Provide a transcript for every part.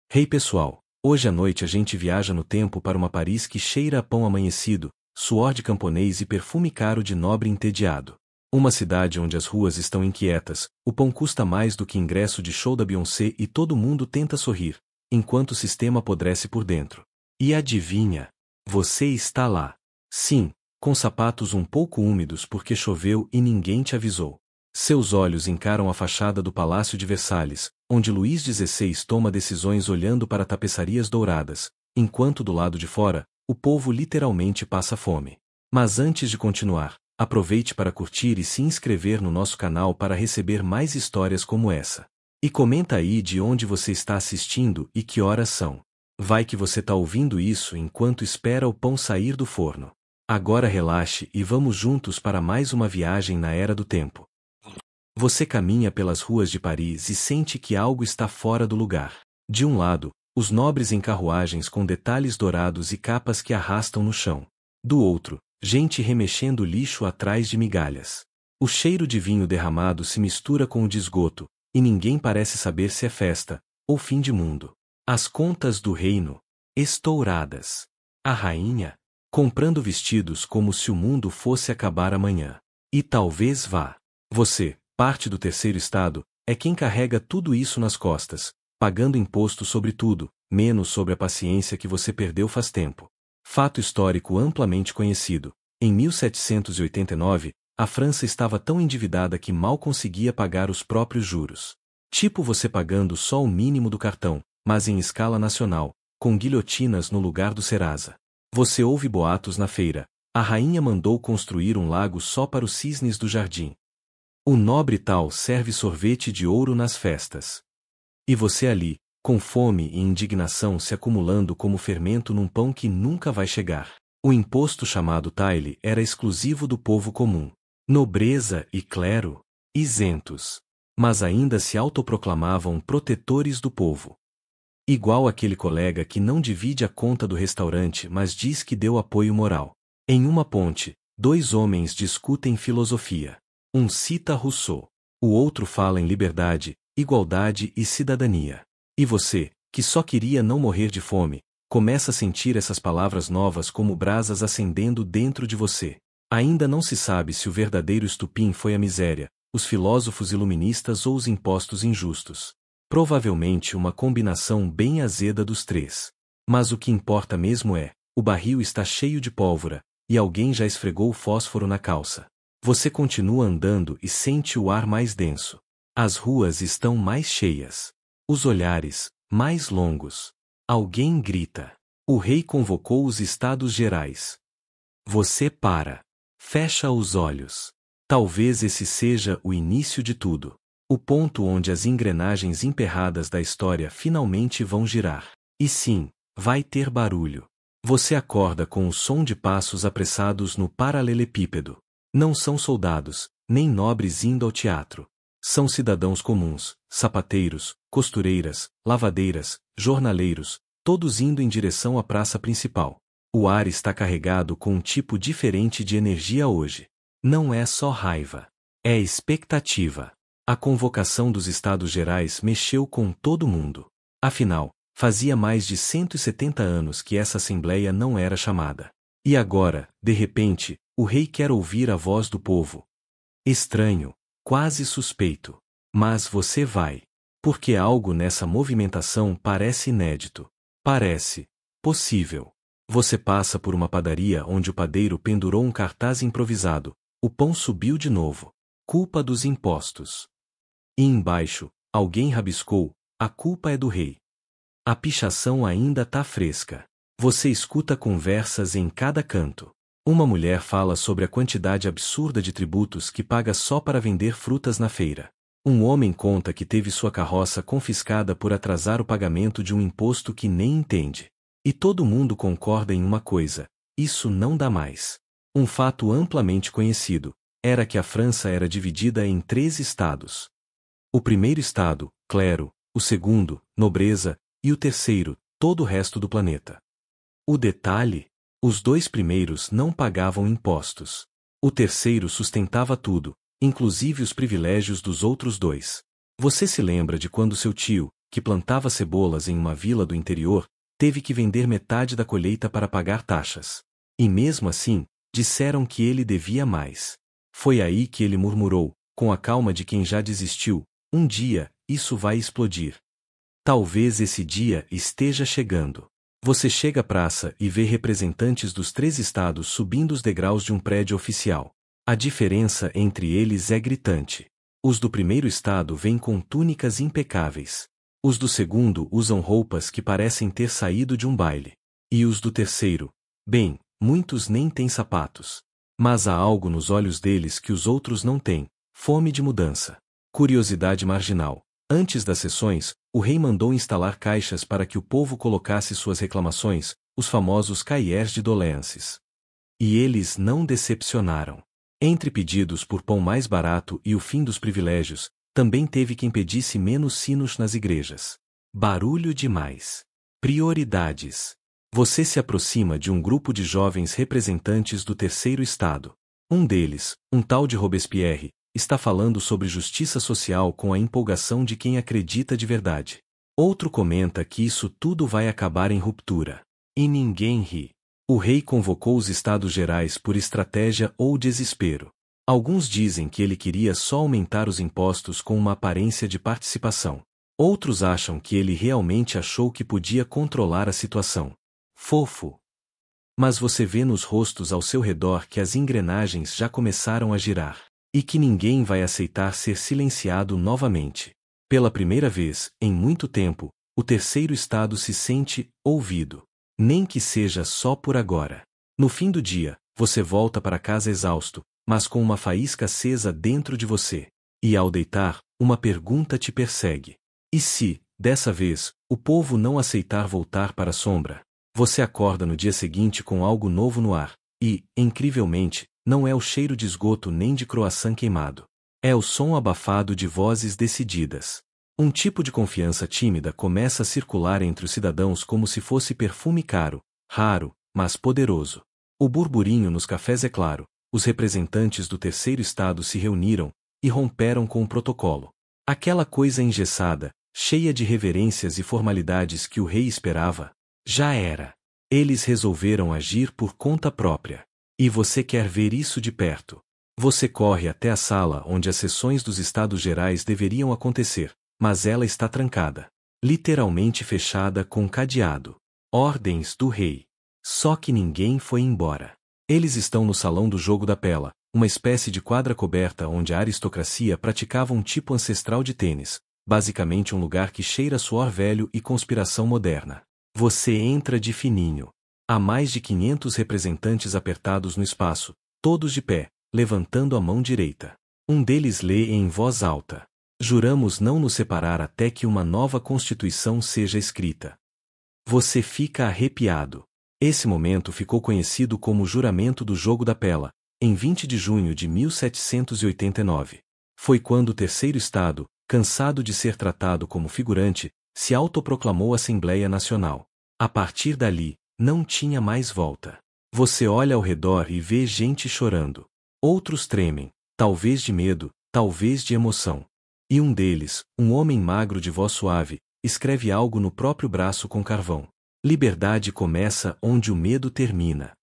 Hey pessoal, hoje à noite a gente viaja no tempo para uma Paris que cheira a pão amanhecido, suor de camponês e perfume caro de nobre entediado. Uma cidade onde as ruas estão inquietas, o pão custa mais do que ingresso de show da Beyoncé e todo mundo tenta sorrir, enquanto o sistema apodrece por dentro. E adivinha? Você está lá. Sim, com sapatos um pouco úmidos porque choveu e ninguém te avisou. Seus olhos encaram a fachada do Palácio de Versalhes, onde Luís XVI toma decisões olhando para tapeçarias douradas, enquanto do lado de fora, o povo literalmente passa fome. Mas antes de continuar, aproveite para curtir e se inscrever no nosso canal para receber mais histórias como essa. E comenta aí de onde você está assistindo e que horas são. Vai que você está ouvindo isso enquanto espera o pão sair do forno. Agora relaxe e vamos juntos para mais uma viagem na Era do Tempo. Você caminha pelas ruas de Paris e sente que algo está fora do lugar. De um lado, os nobres em carruagens com detalhes dourados e capas que arrastam no chão. Do outro, gente remexendo lixo atrás de migalhas. O cheiro de vinho derramado se mistura com o de esgoto, e ninguém parece saber se é festa ou fim de mundo. As contas do reino, estouradas. A rainha, comprando vestidos como se o mundo fosse acabar amanhã. E talvez vá. Você, parte do terceiro estado, é quem carrega tudo isso nas costas, pagando imposto sobre tudo, menos sobre a paciência que você perdeu faz tempo. Fato histórico amplamente conhecido. Em 1789, a França estava tão endividada que mal conseguia pagar os próprios juros. Tipo você pagando só o mínimo do cartão, mas em escala nacional, com guilhotinas no lugar do Serasa. Você ouve boatos na feira. A rainha mandou construir um lago só para os cisnes do jardim. O nobre tal serve sorvete de ouro nas festas. E você ali, com fome e indignação se acumulando como fermento num pão que nunca vai chegar. O imposto chamado taille era exclusivo do povo comum. Nobreza e clero, isentos. Mas ainda se autoproclamavam protetores do povo. Igual aquele colega que não divide a conta do restaurante mas diz que deu apoio moral. Em uma ponte, dois homens discutem filosofia. Um cita Rousseau. O outro fala em liberdade, igualdade e cidadania. E você, que só queria não morrer de fome, começa a sentir essas palavras novas como brasas acendendo dentro de você. Ainda não se sabe se o verdadeiro estupim foi a miséria, os filósofos iluministas ou os impostos injustos. Provavelmente uma combinação bem azeda dos três. Mas o que importa mesmo é, o barril está cheio de pólvora, e alguém já esfregou o fósforo na calça. Você continua andando e sente o ar mais denso. As ruas estão mais cheias. Os olhares, mais longos. Alguém grita. O rei convocou os Estados Gerais. Você para. Fecha os olhos. Talvez esse seja o início de tudo. O ponto onde as engrenagens emperradas da história finalmente vão girar. E sim, vai ter barulho. Você acorda com o som de passos apressados no paralelepípedo. Não são soldados, nem nobres indo ao teatro. São cidadãos comuns, sapateiros, costureiras, lavadeiras, jornaleiros, todos indo em direção à praça principal. O ar está carregado com um tipo diferente de energia hoje. Não é só raiva. É expectativa. A convocação dos Estados Gerais mexeu com todo mundo. Afinal, fazia mais de 170 anos que essa assembleia não era chamada. E agora, de repente, o rei quer ouvir a voz do povo. Estranho, quase suspeito. Mas você vai. Porque algo nessa movimentação parece inédito. Parece possível. Você passa por uma padaria onde o padeiro pendurou um cartaz improvisado. O pão subiu de novo. Culpa dos impostos. E embaixo, alguém rabiscou, a culpa é do rei. A pichação ainda tá fresca. Você escuta conversas em cada canto. Uma mulher fala sobre a quantidade absurda de tributos que paga só para vender frutas na feira. Um homem conta que teve sua carroça confiscada por atrasar o pagamento de um imposto que nem entende. E todo mundo concorda em uma coisa: isso não dá mais. Um fato amplamente conhecido era que a França era dividida em 3 estados. O primeiro estado, clero, o segundo, nobreza, e o terceiro, todo o resto do planeta. O detalhe? Os 2 primeiros não pagavam impostos. O terceiro sustentava tudo, inclusive os privilégios dos outros 2. Você se lembra de quando seu tio, que plantava cebolas em uma vila do interior, teve que vender metade da colheita para pagar taxas. E mesmo assim, disseram que ele devia mais. Foi aí que ele murmurou, com a calma de quem já desistiu: um dia, isso vai explodir. Talvez esse dia esteja chegando. Você chega à praça e vê representantes dos 3 estados subindo os degraus de um prédio oficial. A diferença entre eles é gritante. Os do primeiro estado vêm com túnicas impecáveis. Os do segundo usam roupas que parecem ter saído de um baile. E os do terceiro? Bem, muitos nem têm sapatos. Mas há algo nos olhos deles que os outros não têm: fome de mudança. Curiosidade marginal. Antes das sessões, o rei mandou instalar caixas para que o povo colocasse suas reclamações, os famosos cahiers de doléances. E eles não decepcionaram. Entre pedidos por pão mais barato e o fim dos privilégios, também teve quem pedisse menos sinos nas igrejas. Barulho demais. Prioridades. Você se aproxima de um grupo de jovens representantes do terceiro estado. Um deles, um tal de Robespierre, está falando sobre justiça social com a empolgação de quem acredita de verdade. Outro comenta que isso tudo vai acabar em ruptura. E ninguém ri. O rei convocou os Estados Gerais por estratégia ou desespero. Alguns dizem que ele queria só aumentar os impostos com uma aparência de participação. Outros acham que ele realmente achou que podia controlar a situação. Fofo. Mas você vê nos rostos ao seu redor que as engrenagens já começaram a girar. E que ninguém vai aceitar ser silenciado novamente. Pela primeira vez, em muito tempo, o terceiro estado se sente ouvido. Nem que seja só por agora. No fim do dia, você volta para casa exausto, mas com uma faísca acesa dentro de você. E ao deitar, uma pergunta te persegue. E se, dessa vez, o povo não aceitar voltar para a sombra? Você acorda no dia seguinte com algo novo no ar. E, incrivelmente, não é o cheiro de esgoto nem de croissant queimado. É o som abafado de vozes decididas. Um tipo de confiança tímida começa a circular entre os cidadãos como se fosse perfume caro, raro, mas poderoso. O burburinho nos cafés é claro. Os representantes do terceiro estado se reuniram e romperam com o protocolo. Aquela coisa engessada, cheia de reverências e formalidades que o rei esperava, já era. Eles resolveram agir por conta própria. E você quer ver isso de perto. Você corre até a sala onde as sessões dos Estados Gerais deveriam acontecer, mas ela está trancada. Literalmente fechada com cadeado. Ordens do rei. Só que ninguém foi embora. Eles estão no salão do jogo da pela, uma espécie de quadra coberta onde a aristocracia praticava um tipo ancestral de tênis, basicamente um lugar que cheira suor velho e conspiração moderna. Você entra de fininho. Há mais de 500 representantes apertados no espaço, todos de pé, levantando a mão direita. Um deles lê em voz alta: "Juramos não nos separar até que uma nova Constituição seja escrita." Você fica arrepiado. Esse momento ficou conhecido como Juramento do Jogo da Pela, em 20 de junho de 1789. Foi quando o terceiro estado, cansado de ser tratado como figurante, se autoproclamou Assembleia Nacional. A partir dali, não tinha mais volta. Você olha ao redor e vê gente chorando. Outros tremem, talvez de medo, talvez de emoção. E um deles, um homem magro de voz suave, escreve algo no próprio braço com carvão. Liberdade começa onde o medo termina.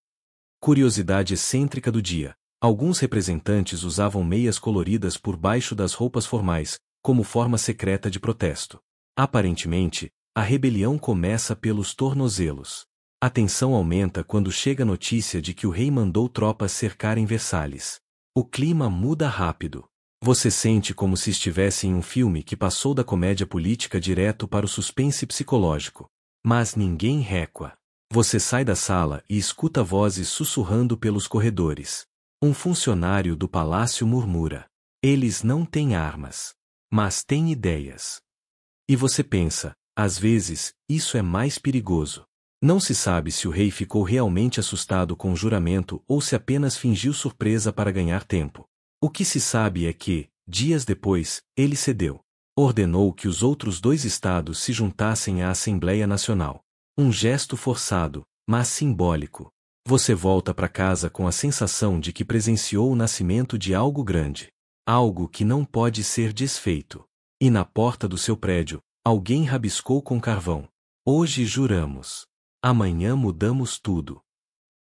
Curiosidade excêntrica do dia. Alguns representantes usavam meias coloridas por baixo das roupas formais, como forma secreta de protesto. Aparentemente, a rebelião começa pelos tornozelos. A tensão aumenta quando chega a notícia de que o rei mandou tropas cercarem Versalhes. O clima muda rápido. Você sente como se estivesse em um filme que passou da comédia política direto para o suspense psicológico. Mas ninguém recua. Você sai da sala e escuta vozes sussurrando pelos corredores. Um funcionário do palácio murmura: "Eles não têm armas, mas têm ideias." E você pensa: às vezes, isso é mais perigoso. Não se sabe se o rei ficou realmente assustado com o juramento ou se apenas fingiu surpresa para ganhar tempo. O que se sabe é que, dias depois, ele cedeu. Ordenou que os outros 2 estados se juntassem à Assembleia Nacional. Um gesto forçado, mas simbólico. Você volta para casa com a sensação de que presenciou o nascimento de algo grande. Algo que não pode ser desfeito. E na porta do seu prédio, Alguém rabiscou com carvão. Hoje juramos. Amanhã mudamos tudo.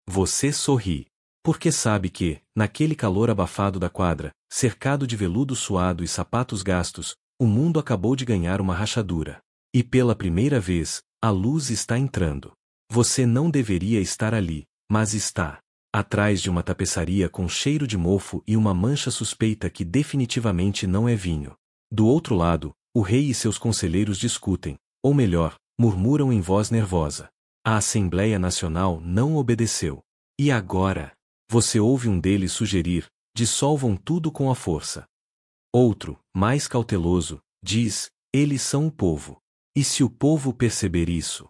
Você sorri. Porque sabe que, naquele calor abafado da quadra, cercado de veludo suado e sapatos gastos, o mundo acabou de ganhar uma rachadura. E pela primeira vez, a luz está entrando. Você não deveria estar ali, mas está. Atrás de uma tapeçaria com cheiro de mofo e uma mancha suspeita que definitivamente não é vinho. Do outro lado, o rei e seus conselheiros discutem, ou melhor, murmuram em voz nervosa. A Assembleia Nacional não obedeceu. E agora? Você ouve um deles sugerir, dissolvam tudo com a força. Outro, mais cauteloso, diz, eles são o povo. E se o povo perceber isso?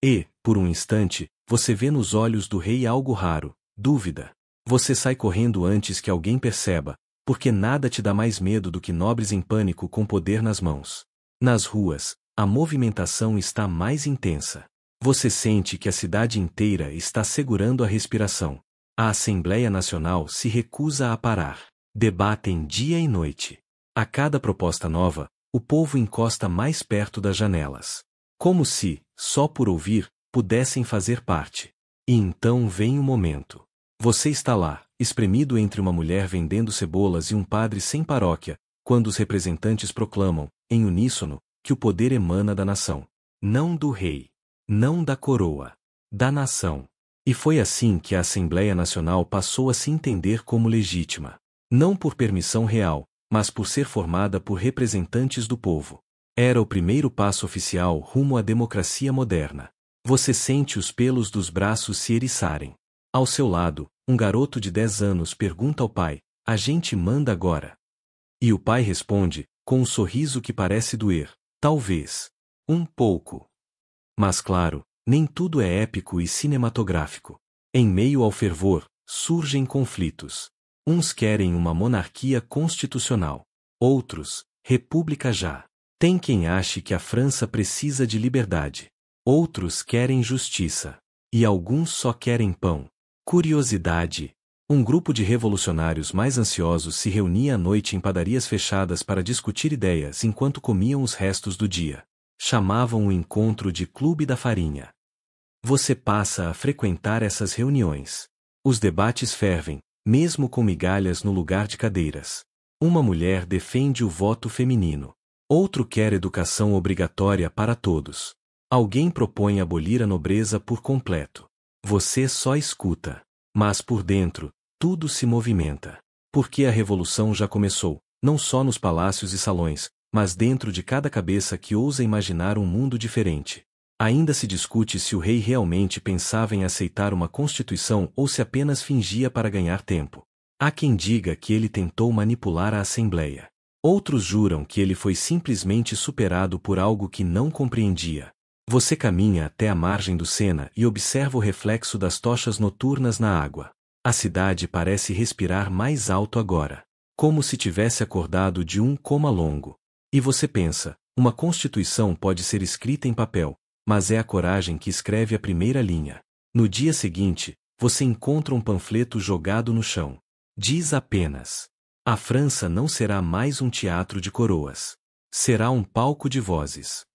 E, por um instante, você vê nos olhos do rei algo raro, dúvida. Você sai correndo antes que alguém perceba, porque nada te dá mais medo do que nobres em pânico com poder nas mãos. Nas ruas, a movimentação está mais intensa. Você sente que a cidade inteira está segurando a respiração. A Assembleia Nacional se recusa a parar. Debatem dia e noite. A cada proposta nova, o povo encosta mais perto das janelas. Como se, só por ouvir, pudessem fazer parte. E então vem o momento. Você está lá, espremido entre uma mulher vendendo cebolas e um padre sem paróquia, quando os representantes proclamam, em uníssono, que o poder emana da nação. Não do rei. Não da coroa. Da nação. E foi assim que a Assembleia Nacional passou a se entender como legítima. Não por permissão real, mas por ser formada por representantes do povo. Era o primeiro passo oficial rumo à democracia moderna. Você sente os pelos dos braços se eriçarem. Ao seu lado, um garoto de 10 anos pergunta ao pai, a gente manda agora. E o pai responde, com um sorriso que parece doer, talvez. Um pouco. Mas claro, nem tudo é épico e cinematográfico. Em meio ao fervor, surgem conflitos. Uns querem uma monarquia constitucional. Outros, república já. Tem quem ache que a França precisa de liberdade. Outros querem justiça. E alguns só querem pão. Curiosidade. Um grupo de revolucionários mais ansiosos se reunia à noite em padarias fechadas para discutir ideias enquanto comiam os restos do dia. Chamavam o encontro de Clube da Farinha. Você passa a frequentar essas reuniões. Os debates fervem, mesmo com migalhas no lugar de cadeiras. Uma mulher defende o voto feminino. Outro quer educação obrigatória para todos. Alguém propõe abolir a nobreza por completo. Você só escuta. Mas por dentro, tudo se movimenta. Porque a revolução já começou, não só nos palácios e salões, mas dentro de cada cabeça que ousa imaginar um mundo diferente. Ainda se discute se o rei realmente pensava em aceitar uma constituição ou se apenas fingia para ganhar tempo. Há quem diga que ele tentou manipular a Assembleia. Outros juram que ele foi simplesmente superado por algo que não compreendia. Você caminha até a margem do Sena e observa o reflexo das tochas noturnas na água. A cidade parece respirar mais alto agora, como se tivesse acordado de um coma longo. E você pensa, uma constituição pode ser escrita em papel, mas é a coragem que escreve a primeira linha. No dia seguinte, você encontra um panfleto jogado no chão. Diz apenas: a França não será mais um teatro de coroas. Será um palco de vozes.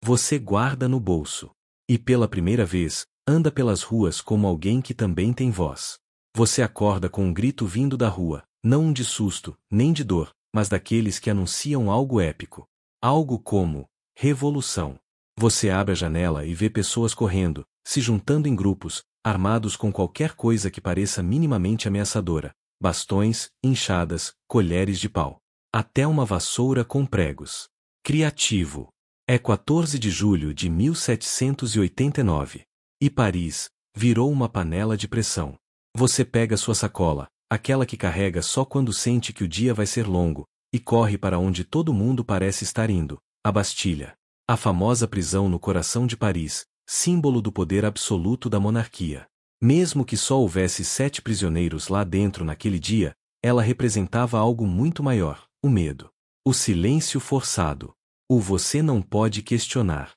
Você guarda no bolso. E pela primeira vez, anda pelas ruas como alguém que também tem voz. Você acorda com um grito vindo da rua, não um de susto, nem de dor, mas daqueles que anunciam algo épico. Algo como revolução. Você abre a janela e vê pessoas correndo, se juntando em grupos, armados com qualquer coisa que pareça minimamente ameaçadora. Bastões, enxadas, colheres de pau. Até uma vassoura com pregos. Criativo. É 14 de julho de 1789. E Paris virou uma panela de pressão. Você pega sua sacola, aquela que carrega só quando sente que o dia vai ser longo, e corre para onde todo mundo parece estar indo, a Bastilha. A famosa prisão no coração de Paris, símbolo do poder absoluto da monarquia. Mesmo que só houvesse 7 prisioneiros lá dentro naquele dia, ela representava algo muito maior, o medo. O silêncio forçado. O você não pode questionar.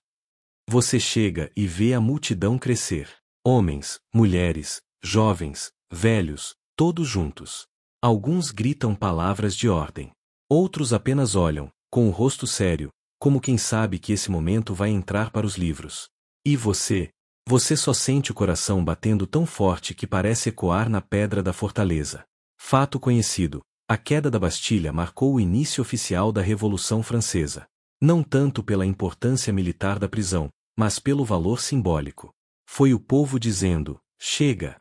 Você chega e vê a multidão crescer. Homens, mulheres, jovens, velhos, todos juntos. Alguns gritam palavras de ordem. Outros apenas olham, com o rosto sério, como quem sabe que esse momento vai entrar para os livros. E você? Você só sente o coração batendo tão forte que parece ecoar na pedra da fortaleza. Fato conhecido: a queda da Bastilha marcou o início oficial da Revolução Francesa. Não tanto pela importância militar da prisão, mas pelo valor simbólico. Foi o povo dizendo: chega!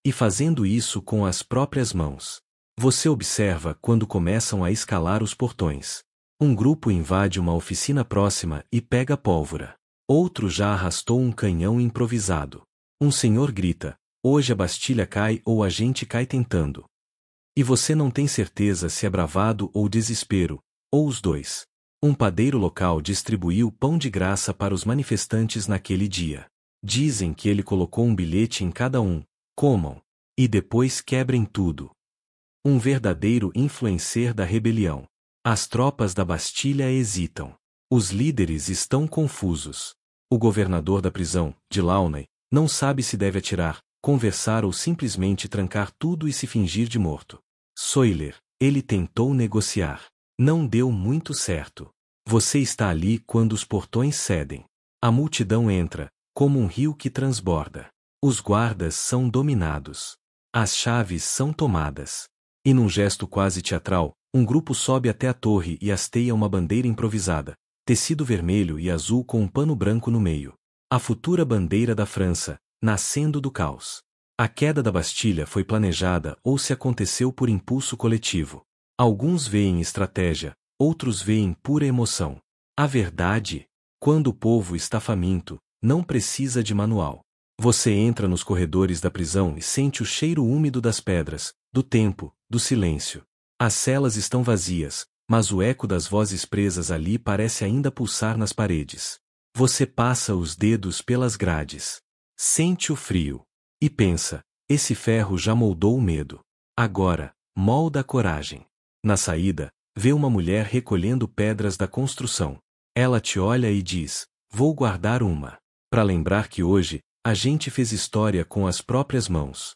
E fazendo isso com as próprias mãos. Você observa quando começam a escalar os portões. Um grupo invade uma oficina próxima e pega pólvora. Outro já arrastou um canhão improvisado. Um senhor grita: hoje a Bastilha cai ou a gente cai tentando. E você não tem certeza se é bravado ou desespero, ou os dois. Um padeiro local distribuiu pão de graça para os manifestantes naquele dia. Dizem que ele colocou um bilhete em cada um: comam. E depois quebrem tudo. Um verdadeiro influencer da rebelião. As tropas da Bastilha hesitam. Os líderes estão confusos. O governador da prisão, de Launay, não sabe se deve atirar, conversar ou simplesmente trancar tudo e se fingir de morto. Soiller, ele tentou negociar. Não deu muito certo. Você está ali quando os portões cedem. A multidão entra, como um rio que transborda. Os guardas são dominados. As chaves são tomadas. E num gesto quase teatral, um grupo sobe até a torre e hasteia uma bandeira improvisada, tecido vermelho e azul com um pano branco no meio. A futura bandeira da França, nascendo do caos. A queda da Bastilha foi planejada ou se aconteceu por impulso coletivo. Alguns veem estratégia, outros veem pura emoção. A verdade: quando o povo está faminto, não precisa de manual. Você entra nos corredores da prisão e sente o cheiro úmido das pedras, do tempo, do silêncio. As celas estão vazias, mas o eco das vozes presas ali parece ainda pulsar nas paredes. Você passa os dedos pelas grades. Sente o frio. E pensa: esse ferro já moldou o medo. Agora, molda a coragem. Na saída, vê uma mulher recolhendo pedras da construção. Ela te olha e diz: vou guardar uma. Para lembrar que hoje, a gente fez história com as próprias mãos.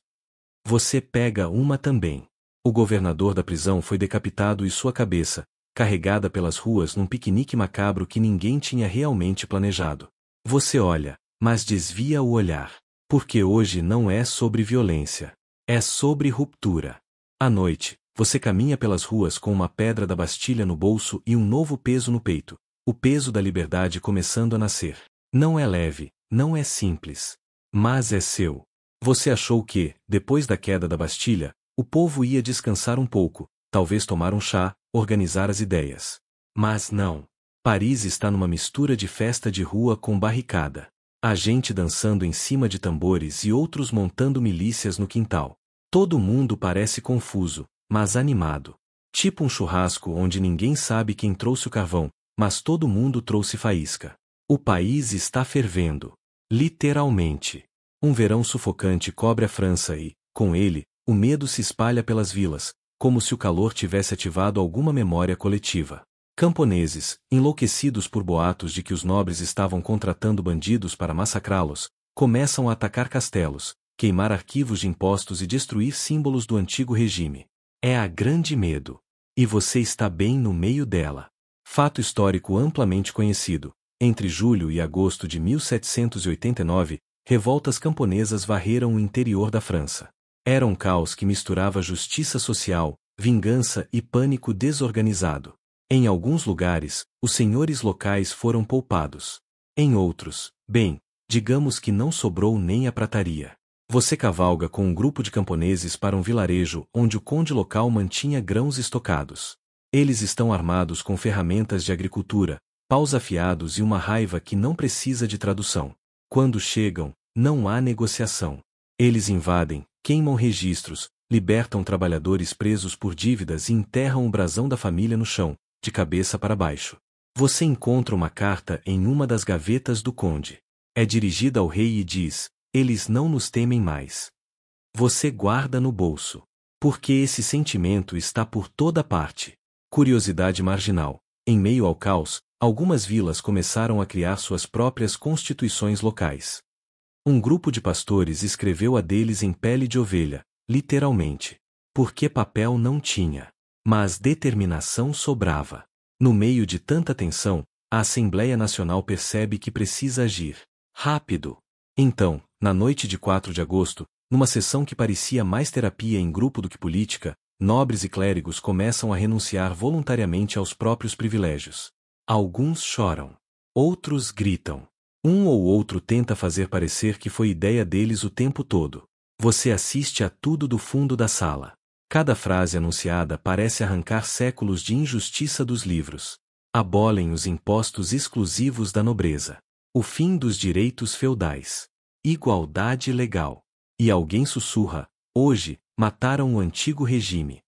Você pega uma também. O governador da prisão foi decapitado e sua cabeça, carregada pelas ruas num piquenique macabro que ninguém tinha realmente planejado. Você olha, mas desvia o olhar. Porque hoje não é sobre violência. É sobre ruptura. À noite, você caminha pelas ruas com uma pedra da Bastilha no bolso e um novo peso no peito. O peso da liberdade começando a nascer. Não é leve, não é simples. Mas é seu. Você achou que, depois da queda da Bastilha, o povo ia descansar um pouco, talvez tomar um chá, organizar as ideias. Mas não. Paris está numa mistura de festa de rua com barricada. Há gente dançando em cima de tambores e outros montando milícias no quintal. Todo mundo parece confuso, mas animado. Tipo um churrasco onde ninguém sabe quem trouxe o carvão, mas todo mundo trouxe faísca. O país está fervendo. Literalmente. Um verão sufocante cobre a França e, com ele, o medo se espalha pelas vilas, como se o calor tivesse ativado alguma memória coletiva. Camponeses, enlouquecidos por boatos de que os nobres estavam contratando bandidos para massacrá-los, começam a atacar castelos, queimar arquivos de impostos e destruir símbolos do antigo regime. É a grande medo. E você está bem no meio dela. Fato histórico amplamente conhecido. Entre julho e agosto de 1789, revoltas camponesas varreram o interior da França. Era um caos que misturava justiça social, vingança e pânico desorganizado. Em alguns lugares, os senhores locais foram poupados. Em outros, bem, digamos que não sobrou nem a prataria. Você cavalga com um grupo de camponeses para um vilarejo onde o conde local mantinha grãos estocados. Eles estão armados com ferramentas de agricultura, paus afiados e uma raiva que não precisa de tradução. Quando chegam, não há negociação. Eles invadem, queimam registros, libertam trabalhadores presos por dívidas e enterram o brasão da família no chão, de cabeça para baixo. Você encontra uma carta em uma das gavetas do conde. É dirigida ao rei e diz: eles não nos temem mais. Você guarda no bolso. Porque esse sentimento está por toda parte. Curiosidade marginal. Em meio ao caos, algumas vilas começaram a criar suas próprias constituições locais. Um grupo de pastores escreveu a deles em pele de ovelha, literalmente. Porque papel não tinha. Mas determinação sobrava. No meio de tanta tensão, a Assembleia Nacional percebe que precisa agir rápido. Então, na noite de 4 de agosto, numa sessão que parecia mais terapia em grupo do que política, nobres e clérigos começam a renunciar voluntariamente aos próprios privilégios. Alguns choram. Outros gritam. Um ou outro tenta fazer parecer que foi ideia deles o tempo todo. Você assiste a tudo do fundo da sala. Cada frase anunciada parece arrancar séculos de injustiça dos livros. Abolem os impostos exclusivos da nobreza. O fim dos direitos feudais. Igualdade legal. E alguém sussurra: hoje, mataram o antigo regime.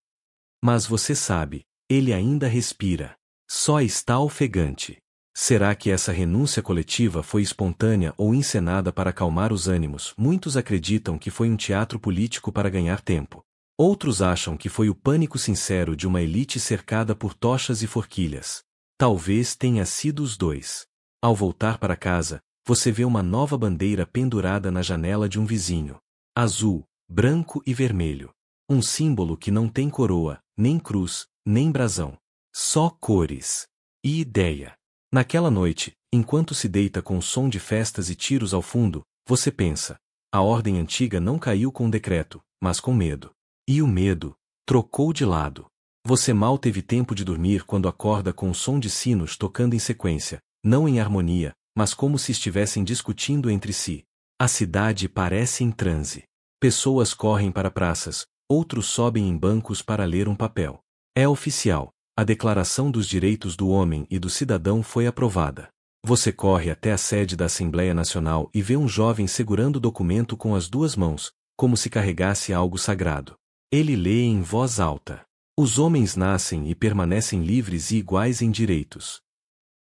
Mas você sabe, ele ainda respira. Só está ofegante. Será que essa renúncia coletiva foi espontânea ou encenada para acalmar os ânimos? Muitos acreditam que foi um teatro político para ganhar tempo. Outros acham que foi o pânico sincero de uma elite cercada por tochas e forquilhas. Talvez tenha sido os dois. Ao voltar para casa, você vê uma nova bandeira pendurada na janela de um vizinho. Azul, branco e vermelho. Um símbolo que não tem coroa, nem cruz, nem brasão. Só cores. E ideia. Naquela noite, enquanto se deita com o som de festas e tiros ao fundo, você pensa: a ordem antiga não caiu com decreto, mas com medo. E o medo trocou de lado. Você mal teve tempo de dormir quando acorda com o som de sinos tocando em sequência, não em harmonia, mas como se estivessem discutindo entre si. A cidade parece em transe. Pessoas correm para praças, outros sobem em bancos para ler um papel. É oficial. A Declaração dos Direitos do Homem e do Cidadão foi aprovada. Você corre até a sede da Assembleia Nacional e vê um jovem segurando o documento com as duas mãos, como se carregasse algo sagrado. Ele lê em voz alta: os homens nascem e permanecem livres e iguais em direitos.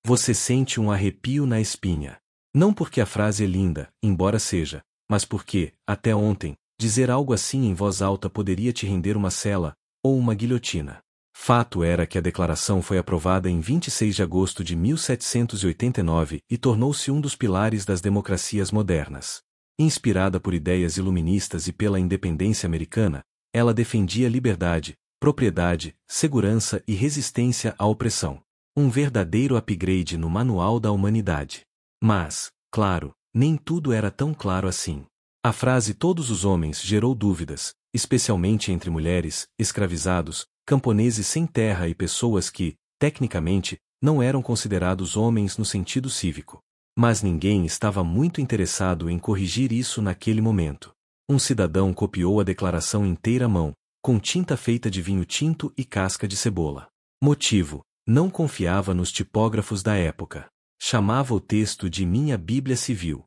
Você sente um arrepio na espinha. Não porque a frase é linda, embora seja, mas porque, até ontem, dizer algo assim em voz alta poderia te render uma cela ou uma guilhotina. Fato era que a declaração foi aprovada em 26 de agosto de 1789 e tornou-se um dos pilares das democracias modernas. Inspirada por ideias iluministas e pela independência americana, ela defendia liberdade, propriedade, segurança e resistência à opressão. Um verdadeiro upgrade no manual da humanidade. Mas, claro, nem tudo era tão claro assim. A frase "todos os homens" gerou dúvidas, especialmente entre mulheres, escravizados, camponeses sem terra e pessoas que, tecnicamente, não eram considerados homens no sentido cívico. Mas ninguém estava muito interessado em corrigir isso naquele momento. Um cidadão copiou a declaração inteira à mão, com tinta feita de vinho tinto e casca de cebola. Motivo: não confiava nos tipógrafos da época. Chamava o texto de Minha Bíblia Civil.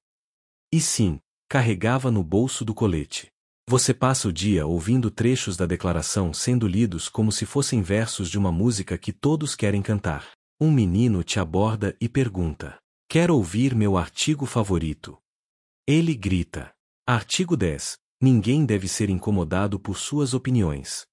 E sim, carregava no bolso do colete. Você passa o dia ouvindo trechos da declaração sendo lidos como se fossem versos de uma música que todos querem cantar. Um menino te aborda e pergunta: quer ouvir meu artigo favorito? Ele grita: artigo 10. Ninguém deve ser incomodado por suas opiniões.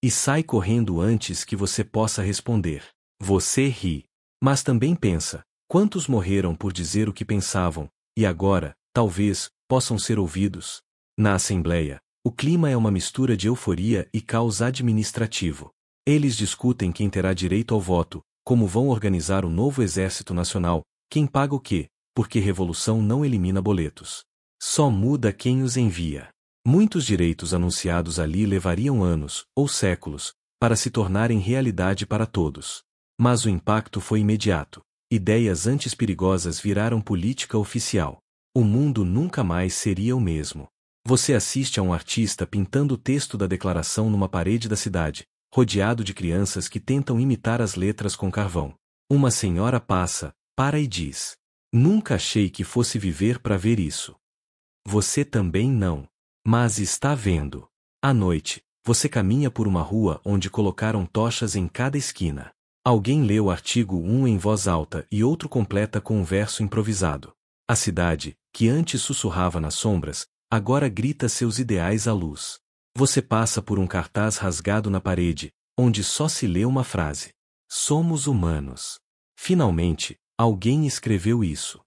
E sai correndo antes que você possa responder. Você ri. Mas também pensa: quantos morreram por dizer o que pensavam, e agora, talvez, possam ser ouvidos? Na Assembleia, o clima é uma mistura de euforia e caos administrativo. Eles discutem quem terá direito ao voto, como vão organizar o novo Exército Nacional, quem paga o quê, porque revolução não elimina boletos. Só muda quem os envia. Muitos direitos anunciados ali levariam anos, ou séculos, para se tornarem realidade para todos. Mas o impacto foi imediato. Ideias antes perigosas viraram política oficial. O mundo nunca mais seria o mesmo. Você assiste a um artista pintando o texto da declaração numa parede da cidade, rodeado de crianças que tentam imitar as letras com carvão. Uma senhora passa, para e diz: nunca achei que fosse viver para ver isso. Você também não. Mas está vendo. À noite, você caminha por uma rua onde colocaram tochas em cada esquina. Alguém lê o artigo 1 em voz alta e outro completa com um verso improvisado. A cidade, que antes sussurrava nas sombras, agora grita seus ideais à luz. Você passa por um cartaz rasgado na parede, onde só se lê uma frase: somos humanos. Finalmente, alguém escreveu isso.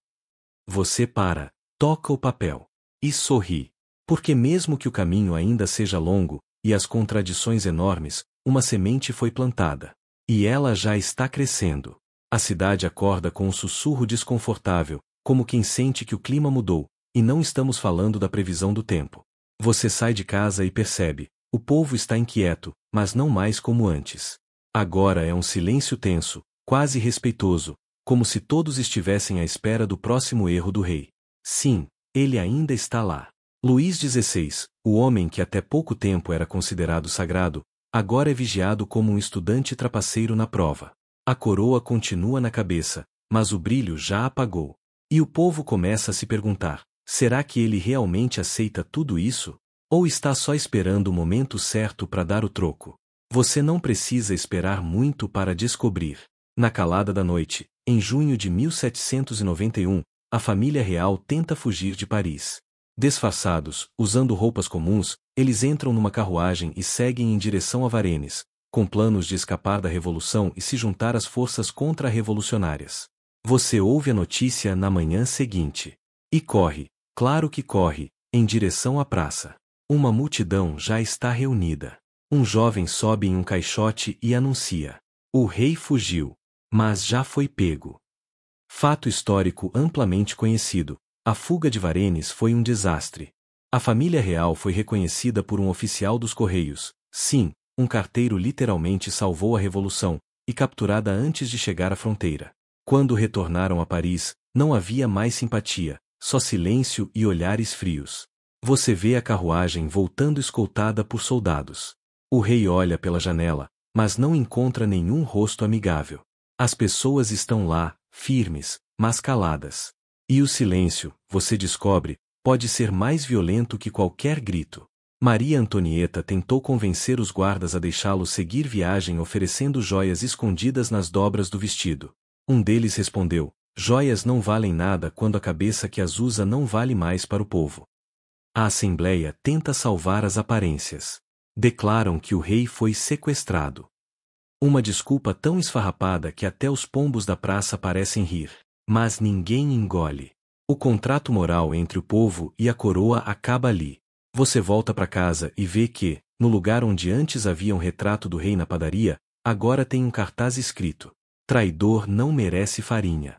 Você para, toca o papel e sorri. Porque mesmo que o caminho ainda seja longo, e as contradições enormes, uma semente foi plantada. E ela já está crescendo. A cidade acorda com um sussurro desconfortável, como quem sente que o clima mudou, e não estamos falando da previsão do tempo. Você sai de casa e percebe, o povo está inquieto, mas não mais como antes. Agora é um silêncio tenso, quase respeitoso, como se todos estivessem à espera do próximo erro do rei. Sim, ele ainda está lá. Luís XVI, o homem que até pouco tempo era considerado sagrado, agora é vigiado como um estudante trapaceiro na prova. A coroa continua na cabeça, mas o brilho já apagou. E o povo começa a se perguntar, será que ele realmente aceita tudo isso? Ou está só esperando o momento certo para dar o troco? Você não precisa esperar muito para descobrir. Na calada da noite, em junho de 1791, a família real tenta fugir de Paris. Disfarçados, usando roupas comuns, eles entram numa carruagem e seguem em direção a Varennes, com planos de escapar da revolução e se juntar às forças contra-revolucionárias. Você ouve a notícia na manhã seguinte. E corre, claro que corre, em direção à praça. Uma multidão já está reunida. Um jovem sobe em um caixote e anuncia: o rei fugiu, mas já foi pego. Fato histórico amplamente conhecido. A fuga de Varennes foi um desastre. A família real foi reconhecida por um oficial dos Correios. Sim, um carteiro literalmente salvou a revolução, e capturada antes de chegar à fronteira. Quando retornaram a Paris, não havia mais simpatia, só silêncio e olhares frios. Você vê a carruagem voltando escoltada por soldados. O rei olha pela janela, mas não encontra nenhum rosto amigável. As pessoas estão lá, firmes, mas caladas. E o silêncio, você descobre, pode ser mais violento que qualquer grito. Maria Antonieta tentou convencer os guardas a deixá-lo seguir viagem oferecendo joias escondidas nas dobras do vestido. Um deles respondeu: joias não valem nada quando a cabeça que as usa não vale mais para o povo. A Assembleia tenta salvar as aparências. Declaram que o rei foi sequestrado. Uma desculpa tão esfarrapada que até os pombos da praça parecem rir. Mas ninguém engole. O contrato moral entre o povo e a coroa acaba ali. Você volta para casa e vê que, no lugar onde antes havia um retrato do rei na padaria, agora tem um cartaz escrito: traidor não merece farinha.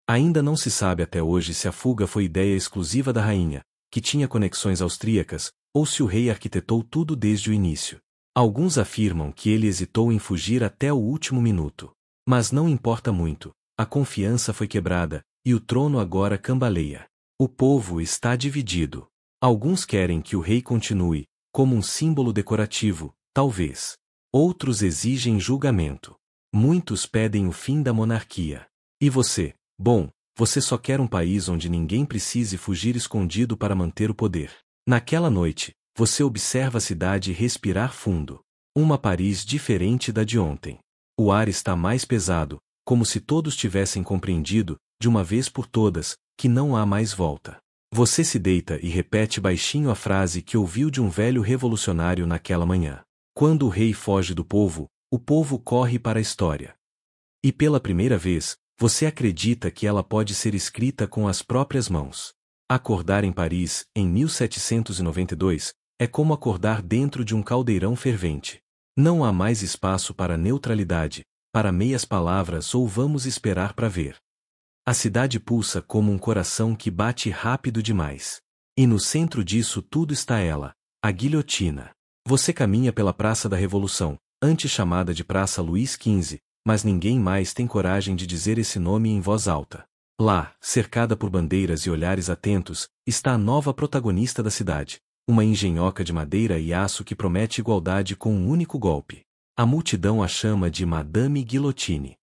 Ainda não se sabe até hoje se a fuga foi ideia exclusiva da rainha, que tinha conexões austríacas, ou se o rei arquitetou tudo desde o início. Alguns afirmam que ele hesitou em fugir até o último minuto. Mas não importa muito. A confiança foi quebrada, e o trono agora cambaleia. O povo está dividido. Alguns querem que o rei continue, como um símbolo decorativo, talvez. Outros exigem julgamento. Muitos pedem o fim da monarquia. E você? Bom, você só quer um país onde ninguém precise fugir escondido para manter o poder. Naquela noite, você observa a cidade respirar fundo. Uma Paris diferente da de ontem. O ar está mais pesado, como se todos tivessem compreendido, de uma vez por todas, que não há mais volta. Você se deita e repete baixinho a frase que ouviu de um velho revolucionário naquela manhã. Quando o rei foge do povo, o povo corre para a história. E pela primeira vez, você acredita que ela pode ser escrita com as próprias mãos. Acordar em Paris, em 1792, é como acordar dentro de um caldeirão fervente. Não há mais espaço para neutralidade, para meias palavras ou vamos esperar para ver. A cidade pulsa como um coração que bate rápido demais. E no centro disso tudo está ela, a guilhotina. Você caminha pela Praça da Revolução, antes chamada de Praça Luís XV, mas ninguém mais tem coragem de dizer esse nome em voz alta. Lá, cercada por bandeiras e olhares atentos, está a nova protagonista da cidade, uma engenhoca de madeira e aço que promete igualdade com um único golpe. A multidão a chama de Madame Guillotine.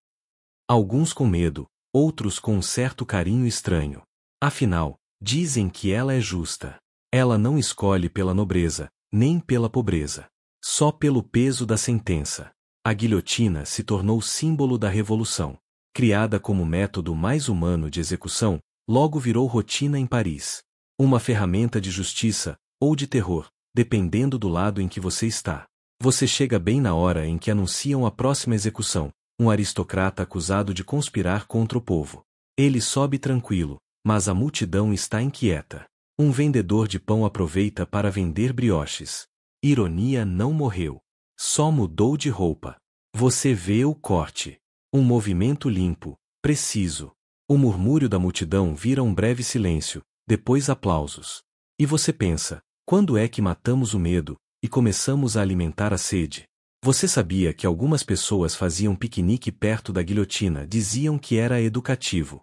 Alguns com medo, outros com um certo carinho estranho. Afinal, dizem que ela é justa. Ela não escolhe pela nobreza, nem pela pobreza. Só pelo peso da sentença. A guilhotina se tornou símbolo da revolução. Criada como método mais humano de execução, logo virou rotina em Paris. Uma ferramenta de justiça, ou de terror, dependendo do lado em que você está. Você chega bem na hora em que anunciam a próxima execução, um aristocrata acusado de conspirar contra o povo. Ele sobe tranquilo, mas a multidão está inquieta. Um vendedor de pão aproveita para vender brioches. Ironia não morreu. Só mudou de roupa. Você vê o corte. Um movimento limpo, preciso. O murmúrio da multidão vira um breve silêncio, depois aplausos. E você pensa, quando é que matamos o medo e começamos a alimentar a sede? Você sabia que algumas pessoas faziam piquenique perto da guilhotina, diziam que era educativo.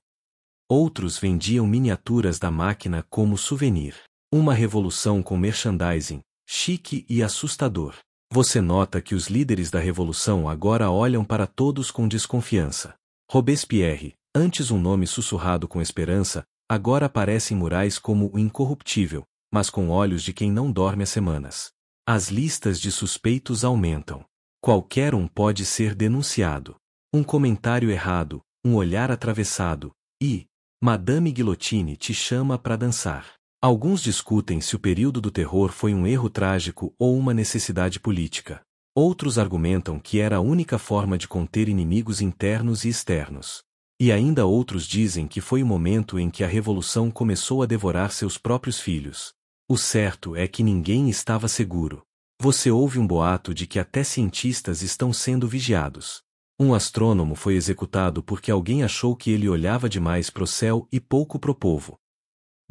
Outros vendiam miniaturas da máquina como souvenir. Uma revolução com merchandising, chique e assustador. Você nota que os líderes da revolução agora olham para todos com desconfiança. Robespierre, antes um nome sussurrado com esperança, agora aparece em murais como o incorruptível, mas com olhos de quem não dorme há semanas. As listas de suspeitos aumentam. Qualquer um pode ser denunciado. Um comentário errado, um olhar atravessado, e Madame Guillotine te chama para dançar. Alguns discutem se o período do terror foi um erro trágico ou uma necessidade política. Outros argumentam que era a única forma de conter inimigos internos e externos. E ainda outros dizem que foi o momento em que a revolução começou a devorar seus próprios filhos. O certo é que ninguém estava seguro. Você ouve um boato de que até cientistas estão sendo vigiados. Um astrônomo foi executado porque alguém achou que ele olhava demais pro céu e pouco pro povo.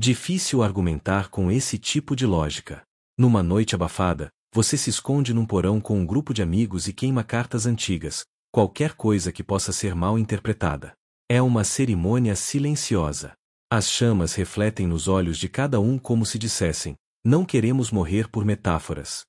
Difícil argumentar com esse tipo de lógica. Numa noite abafada, você se esconde num porão com um grupo de amigos e queima cartas antigas, qualquer coisa que possa ser mal interpretada. É uma cerimônia silenciosa. As chamas refletem nos olhos de cada um como se dissessem, não queremos morrer por metáforas.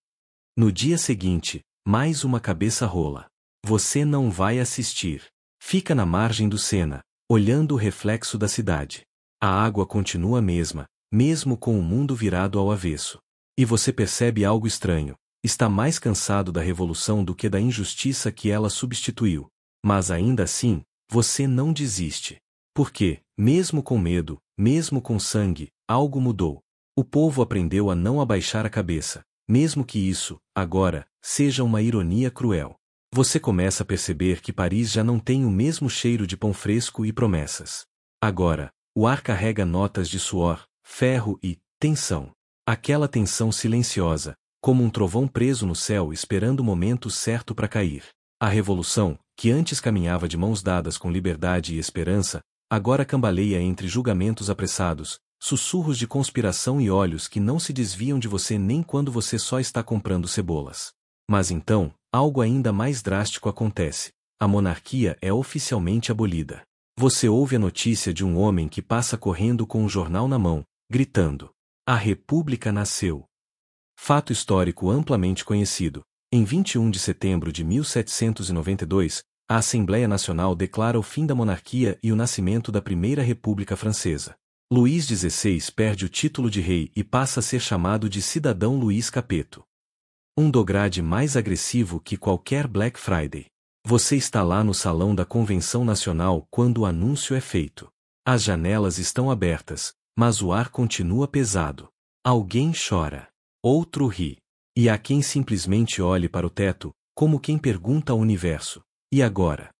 No dia seguinte, mais uma cabeça rola. Você não vai assistir. Fica na margem do Sena, olhando o reflexo da cidade. A água continua a mesma, mesmo com o mundo virado ao avesso. E você percebe algo estranho. Está mais cansado da revolução do que da injustiça que ela substituiu. Mas ainda assim, você não desiste. Porque, mesmo com medo, mesmo com sangue, algo mudou. O povo aprendeu a não abaixar a cabeça, mesmo que isso, agora, seja uma ironia cruel. Você começa a perceber que Paris já não tem o mesmo cheiro de pão fresco e promessas. Agora, o ar carrega notas de suor, ferro e tensão. Aquela tensão silenciosa, como um trovão preso no céu esperando o momento certo para cair. A revolução, que antes caminhava de mãos dadas com liberdade e esperança, agora cambaleia entre julgamentos apressados, sussurros de conspiração e olhos que não se desviam de você nem quando você só está comprando cebolas. Mas então, algo ainda mais drástico acontece. A monarquia é oficialmente abolida. Você ouve a notícia de um homem que passa correndo com um jornal na mão, gritando: "A República nasceu!" Fato histórico amplamente conhecido. Em 21 de setembro de 1792, a Assembleia Nacional declara o fim da monarquia e o nascimento da Primeira República Francesa. Luís XVI perde o título de rei e passa a ser chamado de cidadão Luís Capeto. Um dograde mais agressivo que qualquer Black Friday. Você está lá no salão da Convenção Nacional quando o anúncio é feito. As janelas estão abertas, mas o ar continua pesado. Alguém chora. Outro ri. E há quem simplesmente olhe para o teto, como quem pergunta ao universo: e agora?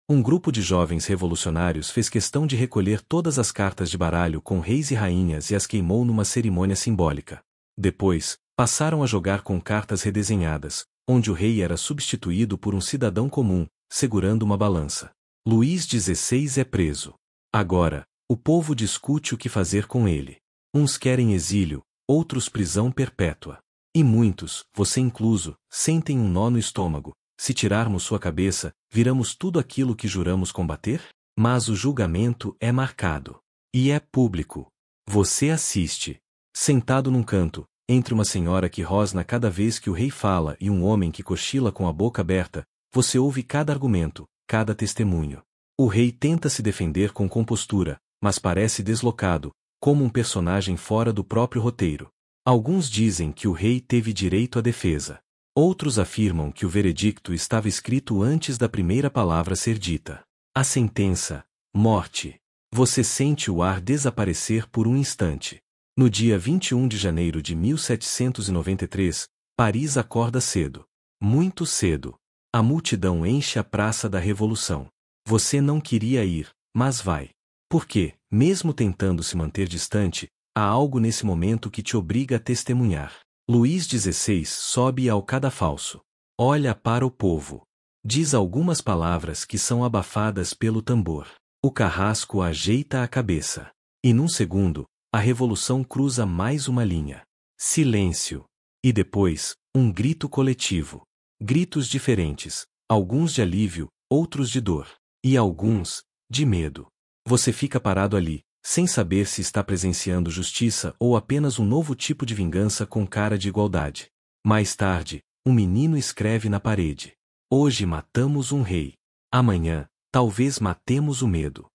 Um grupo de jovens revolucionários fez questão de recolher todas as cartas de baralho com reis e rainhas e as queimou numa cerimônia simbólica. Depois, passaram a jogar com cartas redesenhadas, onde o rei era substituído por um cidadão comum, segurando uma balança. Luís XVI é preso. Agora, o povo discute o que fazer com ele. Uns querem exílio, outros prisão perpétua. E muitos, você incluso, sentem um nó no estômago. Se tirarmos sua cabeça, viramos tudo aquilo que juramos combater? Mas o julgamento é marcado. E é público. Você assiste. Sentado num canto, entre uma senhora que rosna cada vez que o rei fala e um homem que cochila com a boca aberta, você ouve cada argumento, cada testemunho. O rei tenta se defender com compostura, mas parece deslocado, como um personagem fora do próprio roteiro. Alguns dizem que o rei teve direito à defesa. Outros afirmam que o veredicto estava escrito antes da primeira palavra ser dita. A sentença: morte. Você sente o ar desaparecer por um instante. No dia 21 de janeiro de 1793, Paris acorda cedo. Muito cedo. A multidão enche a Praça da Revolução. Você não queria ir, mas vai. Porque, mesmo tentando se manter distante, há algo nesse momento que te obriga a testemunhar. Luís XVI sobe ao cadafalso. Olha para o povo. Diz algumas palavras que são abafadas pelo tambor. O carrasco ajeita a cabeça. E num segundo, a revolução cruza mais uma linha. Silêncio. E depois, um grito coletivo. Gritos diferentes, alguns de alívio, outros de dor. E alguns, de medo. Você fica parado ali, sem saber se está presenciando justiça ou apenas um novo tipo de vingança com cara de igualdade. Mais tarde, um menino escreve na parede. Hoje matamos um rei. Amanhã, talvez matemos o medo.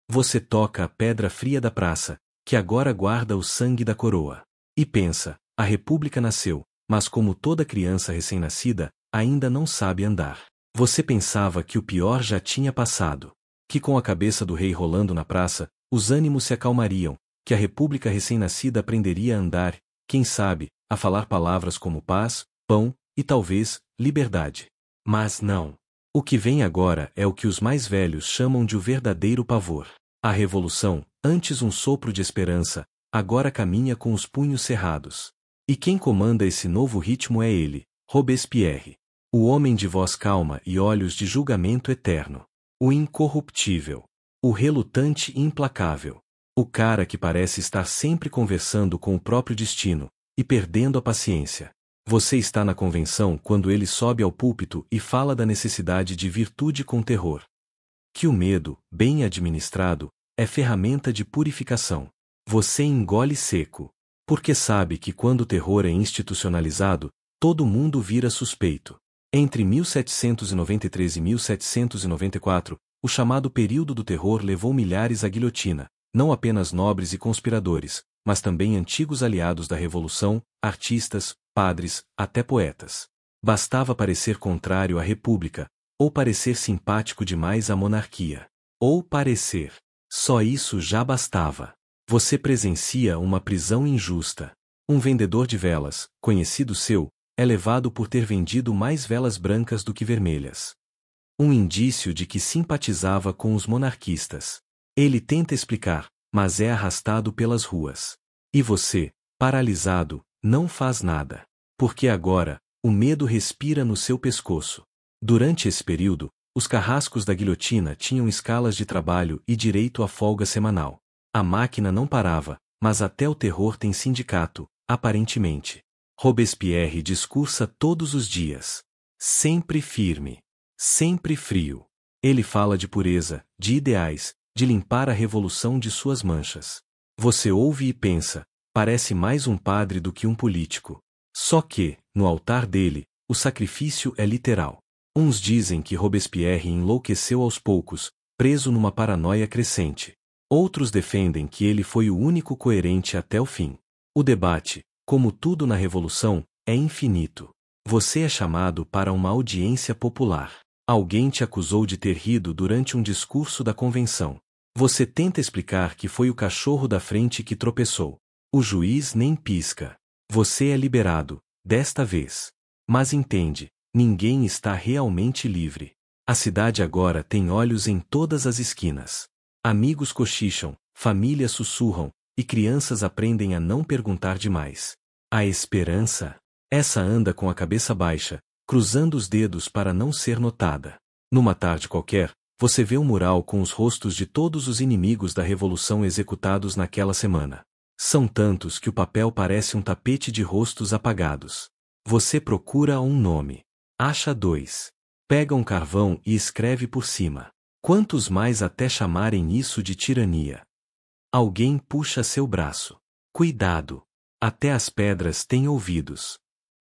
Você toca a pedra fria da praça, que agora guarda o sangue da coroa. E pensa, a república nasceu, mas como toda criança recém-nascida, ainda não sabe andar. Você pensava que o pior já tinha passado. Que com a cabeça do rei rolando na praça, os ânimos se acalmariam, que a república recém-nascida aprenderia a andar, quem sabe, a falar palavras como paz, pão, e talvez, liberdade. Mas não. O que vem agora é o que os mais velhos chamam de o verdadeiro pavor. A revolução, antes um sopro de esperança, agora caminha com os punhos cerrados. E quem comanda esse novo ritmo é ele, Robespierre. O homem de voz calma e olhos de julgamento eterno. O incorruptível. O relutante e implacável. O cara que parece estar sempre conversando com o próprio destino, e perdendo a paciência. Você está na convenção quando ele sobe ao púlpito e fala da necessidade de virtude com terror. Que o medo, bem administrado, é ferramenta de purificação. Você engole seco. Porque sabe que quando o terror é institucionalizado, todo mundo vira suspeito. Entre 1793 e 1794, o chamado período do terror levou milhares à guilhotina, não apenas nobres e conspiradores, mas também antigos aliados da Revolução, artistas, padres, até poetas. Bastava parecer contrário à República, ou parecer simpático demais à monarquia. Ou parecer. Só isso já bastava. Você presencia uma prisão injusta. Um vendedor de velas, conhecido seu, é levado por ter vendido mais velas brancas do que vermelhas. Um indício de que simpatizava com os monarquistas. Ele tenta explicar, mas é arrastado pelas ruas. E você, paralisado, não faz nada. Porque agora, o medo respira no seu pescoço. Durante esse período, os carrascos da guilhotina tinham escalas de trabalho e direito à folga semanal. A máquina não parava, mas até o terror tem sindicato, aparentemente. Robespierre discursa todos os dias. Sempre firme. Sempre frio. Ele fala de pureza, de ideais, de limpar a revolução de suas manchas. Você ouve e pensa, parece mais um padre do que um político. Só que, no altar dele, o sacrifício é literal. Uns dizem que Robespierre enlouqueceu aos poucos, preso numa paranoia crescente. Outros defendem que ele foi o único coerente até o fim. O debate, como tudo na Revolução, é infinito. Você é chamado para uma audiência popular. Alguém te acusou de ter rido durante um discurso da convenção. Você tenta explicar que foi o cachorro da frente que tropeçou. O juiz nem pisca. Você é liberado, desta vez. Mas entende, ninguém está realmente livre. A cidade agora tem olhos em todas as esquinas. Amigos cochicham, famílias sussurram, e crianças aprendem a não perguntar demais. A esperança? Essa anda com a cabeça baixa, cruzando os dedos para não ser notada. Numa tarde qualquer, você vê um mural com os rostos de todos os inimigos da Revolução executados naquela semana. São tantos que o papel parece um tapete de rostos apagados. Você procura um nome. Acha 2. Pega um carvão e escreve por cima. Quantos mais até chamarem isso de tirania? Alguém puxa seu braço. Cuidado! Até as pedras têm ouvidos.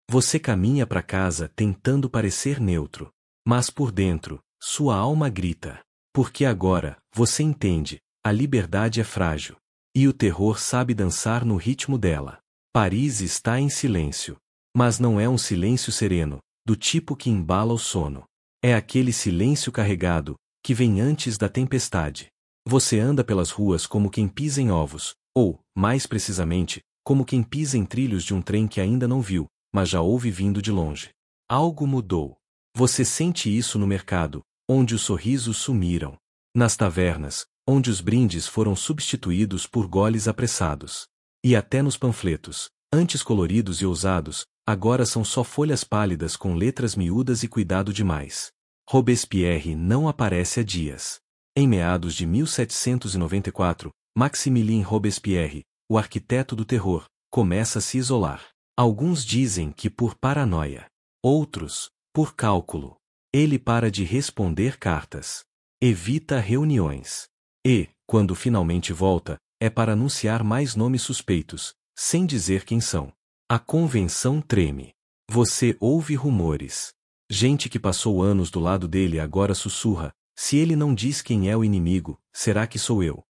Você caminha para casa tentando parecer neutro. Mas por dentro, sua alma grita. Porque agora, você entende, a liberdade é frágil. E o terror sabe dançar no ritmo dela. Paris está em silêncio. Mas não é um silêncio sereno, do tipo que embala o sono. É aquele silêncio carregado, que vem antes da tempestade. Você anda pelas ruas como quem pisa em ovos, ou, mais precisamente, como quem pisa em trilhos de um trem que ainda não viu, mas já ouve vindo de longe. Algo mudou. Você sente isso no mercado, onde os sorrisos sumiram. Nas tavernas, onde os brindes foram substituídos por goles apressados. E até nos panfletos, antes coloridos e ousados, agora são só folhas pálidas com letras miúdas e cuidado demais. Robespierre não aparece há dias. Em meados de 1794, Maximilien Robespierre, o arquiteto do terror, começa a se isolar. Alguns dizem que por paranoia. Outros, por cálculo. Ele para de responder cartas. Evita reuniões. E, quando finalmente volta, é para anunciar mais nomes suspeitos, sem dizer quem são. A convenção treme. Você ouve rumores. Gente que passou anos do lado dele agora sussurra: se ele não diz quem é o inimigo, será que sou eu?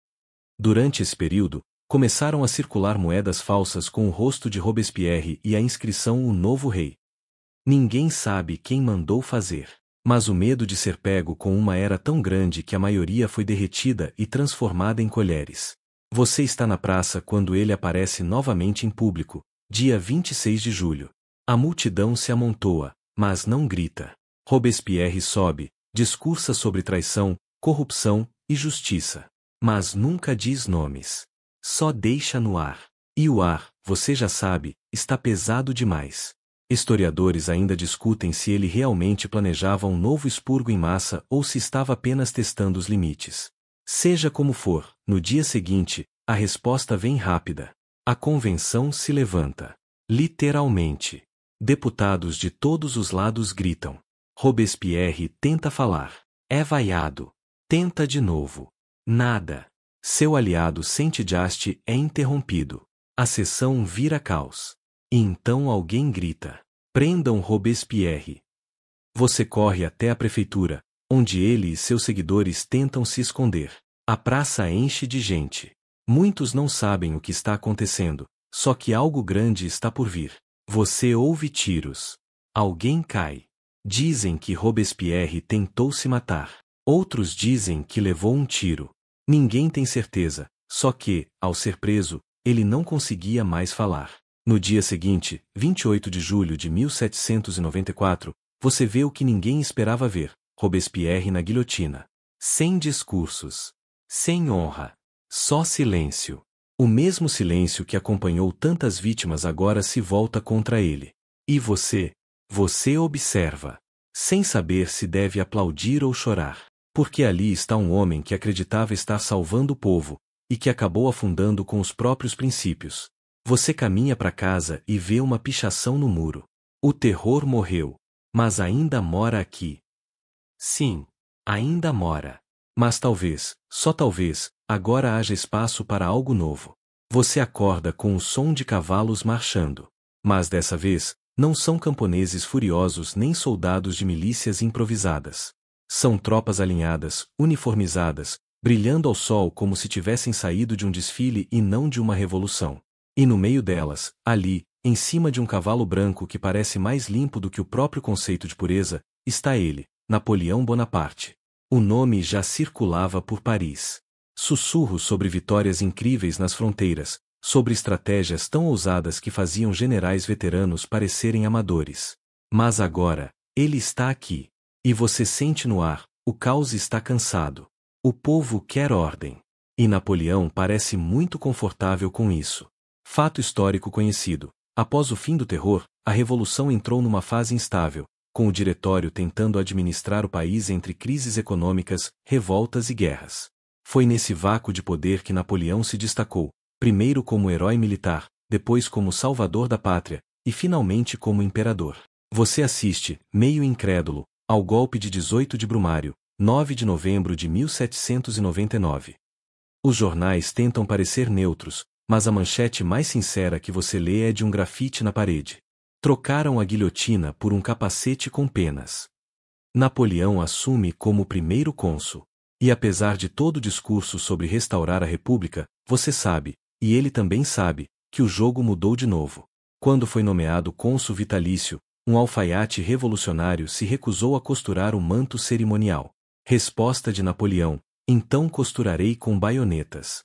Durante esse período, começaram a circular moedas falsas com o rosto de Robespierre e a inscrição "O Novo Rei". Ninguém sabe quem mandou fazer. Mas o medo de ser pego com uma era tão grande que a maioria foi derretida e transformada em colheres. Você está na praça quando ele aparece novamente em público, dia 26 de julho. A multidão se amontoa, mas não grita. Robespierre sobe, discursa sobre traição, corrupção e justiça. Mas nunca diz nomes. Só deixa no ar. E o ar, você já sabe, está pesado demais. Historiadores ainda discutem se ele realmente planejava um novo expurgo em massa ou se estava apenas testando os limites. Seja como for, no dia seguinte, a resposta vem rápida. A convenção se levanta. Literalmente. Deputados de todos os lados gritam. Robespierre tenta falar. É vaiado. Tenta de novo. Nada. Seu aliado Saint-Just é interrompido. A sessão vira caos. E então alguém grita: prendam Robespierre. Você corre até a prefeitura, onde ele e seus seguidores tentam se esconder. A praça enche de gente. Muitos não sabem o que está acontecendo, só que algo grande está por vir. Você ouve tiros. Alguém cai. Dizem que Robespierre tentou se matar. Outros dizem que levou um tiro. Ninguém tem certeza, só que, ao ser preso, ele não conseguia mais falar. No dia seguinte, 28 de julho de 1794, você vê o que ninguém esperava ver: Robespierre na guilhotina. Sem discursos. Sem honra. Só silêncio. O mesmo silêncio que acompanhou tantas vítimas agora se volta contra ele. E você? Você observa. Sem saber se deve aplaudir ou chorar. Porque ali está um homem que acreditava estar salvando o povo, e que acabou afundando com os próprios princípios. Você caminha para casa e vê uma pichação no muro. O terror morreu, mas ainda mora aqui. Sim, ainda mora. Mas talvez, só talvez, agora haja espaço para algo novo. Você acorda com o som de cavalos marchando. Mas dessa vez, não são camponeses furiosos nem soldados de milícias improvisadas. São tropas alinhadas, uniformizadas, brilhando ao sol como se tivessem saído de um desfile e não de uma revolução. E no meio delas, ali, em cima de um cavalo branco que parece mais limpo do que o próprio conceito de pureza, está ele, Napoleão Bonaparte. O nome já circulava por Paris. Sussurros sobre vitórias incríveis nas fronteiras, sobre estratégias tão ousadas que faziam generais veteranos parecerem amadores. Mas agora, ele está aqui. E você sente no ar: o caos está cansado. O povo quer ordem. E Napoleão parece muito confortável com isso. Fato histórico conhecido. Após o fim do terror, a revolução entrou numa fase instável, com o diretório tentando administrar o país entre crises econômicas, revoltas e guerras. Foi nesse vácuo de poder que Napoleão se destacou, primeiro como herói militar, depois como salvador da pátria, e finalmente como imperador. Você assiste, meio incrédulo, ao golpe de 18 de Brumário, 9 de novembro de 1799. Os jornais tentam parecer neutros, mas a manchete mais sincera que você lê é de um grafite na parede. Trocaram a guilhotina por um capacete com penas. Napoleão assume como primeiro cônsul. E apesar de todo o discurso sobre restaurar a República, você sabe, e ele também sabe, que o jogo mudou de novo. Quando foi nomeado cônsul vitalício, um alfaiate revolucionário se recusou a costurar o manto cerimonial. Resposta de Napoleão: então costurarei com baionetas.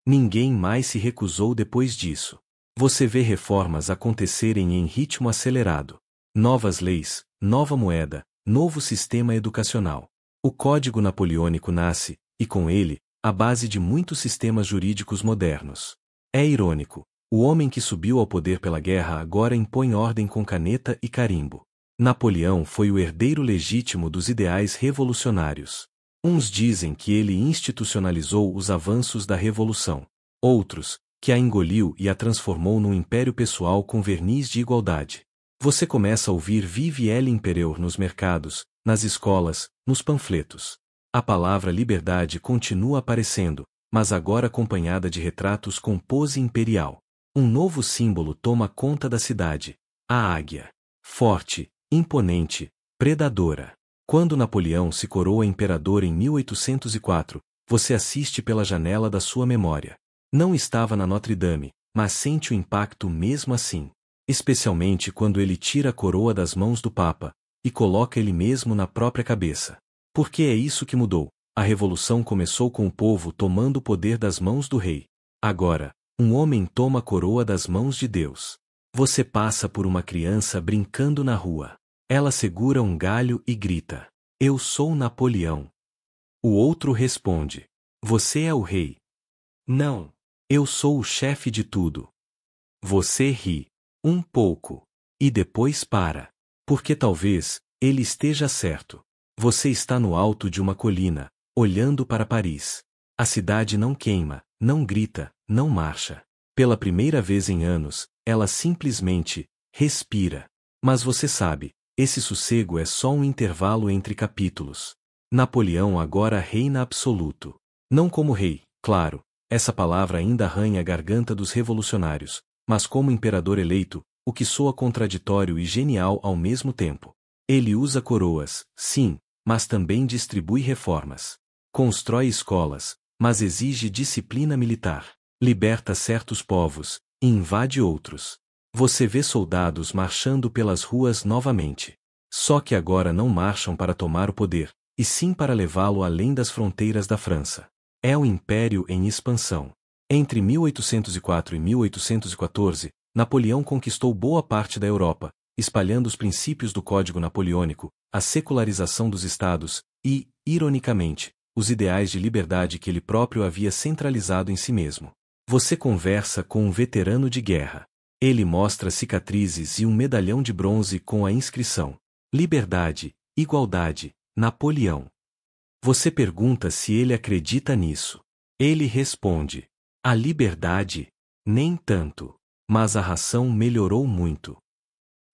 Ninguém mais se recusou depois disso. Você vê reformas acontecerem em ritmo acelerado. Novas leis, nova moeda, novo sistema educacional. O Código Napoleônico nasce, e com ele, a base de muitos sistemas jurídicos modernos. É irônico. O homem que subiu ao poder pela guerra agora impõe ordem com caneta e carimbo. Napoleão foi o herdeiro legítimo dos ideais revolucionários. Uns dizem que ele institucionalizou os avanços da Revolução. Outros, que a engoliu e a transformou num império pessoal com verniz de igualdade. Você começa a ouvir Vive l'Impereur nos mercados, nas escolas, nos panfletos. A palavra liberdade continua aparecendo, mas agora acompanhada de retratos com pose imperial. Um novo símbolo toma conta da cidade: a águia. Forte, imponente, predadora. Quando Napoleão se coroa imperador em 1804, você assiste pela janela da sua memória. Não estava na Notre-Dame, mas sente o impacto mesmo assim. Especialmente quando ele tira a coroa das mãos do Papa e coloca ele mesmo na própria cabeça. Porque é isso que mudou. A revolução começou com o povo tomando o poder das mãos do rei. Agora, um homem toma a coroa das mãos de Deus. Você passa por uma criança brincando na rua. Ela segura um galho e grita: "Eu sou Napoleão." O outro responde: "Você é o rei." "Não. Eu sou o chefe de tudo." Você ri. Um pouco. E depois para. Porque talvez ele esteja certo. Você está no alto de uma colina, olhando para Paris. A cidade não queima, não grita, não marcha. Pela primeira vez em anos, ela simplesmente respira. Mas você sabe, esse sossego é só um intervalo entre capítulos. Napoleão agora reina absoluto. Não como rei, claro, essa palavra ainda arranha a garganta dos revolucionários, mas como imperador eleito, o que soa contraditório e genial ao mesmo tempo. Ele usa coroas, sim, mas também distribui reformas. Constrói escolas, mas exige disciplina militar. Liberta certos povos, e invade outros. Você vê soldados marchando pelas ruas novamente. Só que agora não marcham para tomar o poder, e sim para levá-lo além das fronteiras da França. É um império em expansão. Entre 1804 e 1814, Napoleão conquistou boa parte da Europa, espalhando os princípios do Código Napoleônico, a secularização dos estados e, ironicamente, os ideais de liberdade que ele próprio havia centralizado em si mesmo. Você conversa com um veterano de guerra. Ele mostra cicatrizes e um medalhão de bronze com a inscrição: Liberdade, Igualdade, Napoleão. Você pergunta se ele acredita nisso. Ele responde: a liberdade? Nem tanto. Mas a ração melhorou muito.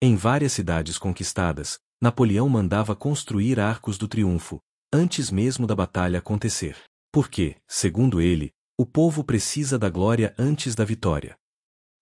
Em várias cidades conquistadas, Napoleão mandava construir arcos do triunfo, antes mesmo da batalha acontecer. Porque, segundo ele, o povo precisa da glória antes da vitória.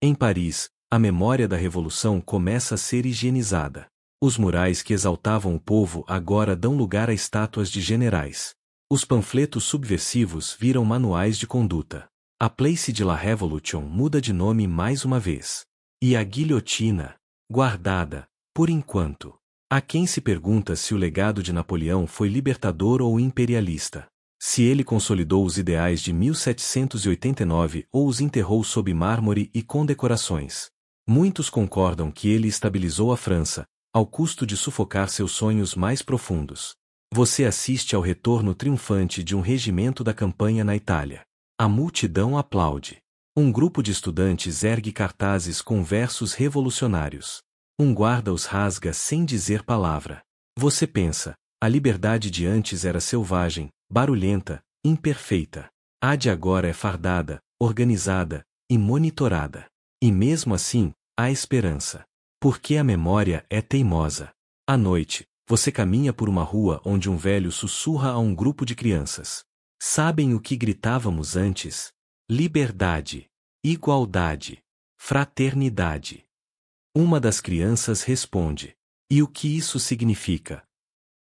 Em Paris, a memória da Revolução começa a ser higienizada. Os murais que exaltavam o povo agora dão lugar a estátuas de generais. Os panfletos subversivos viram manuais de conduta. A Place de la Révolution muda de nome mais uma vez. E a guilhotina, guardada, por enquanto. Há quem se pergunta se o legado de Napoleão foi libertador ou imperialista. Se ele consolidou os ideais de 1789 ou os enterrou sob mármore e condecorações. Muitos concordam que ele estabilizou a França, ao custo de sufocar seus sonhos mais profundos. Você assiste ao retorno triunfante de um regimento da campanha na Itália. A multidão aplaude. Um grupo de estudantes ergue cartazes com versos revolucionários. Um guarda os rasga sem dizer palavra. Você pensa, a liberdade de antes era selvagem, barulhenta, imperfeita. A de agora é fardada, organizada e monitorada. E mesmo assim, há esperança. Porque a memória é teimosa. À noite, você caminha por uma rua onde um velho sussurra a um grupo de crianças. Sabem o que gritávamos antes? Liberdade, igualdade, fraternidade. Uma das crianças responde: e o que isso significa?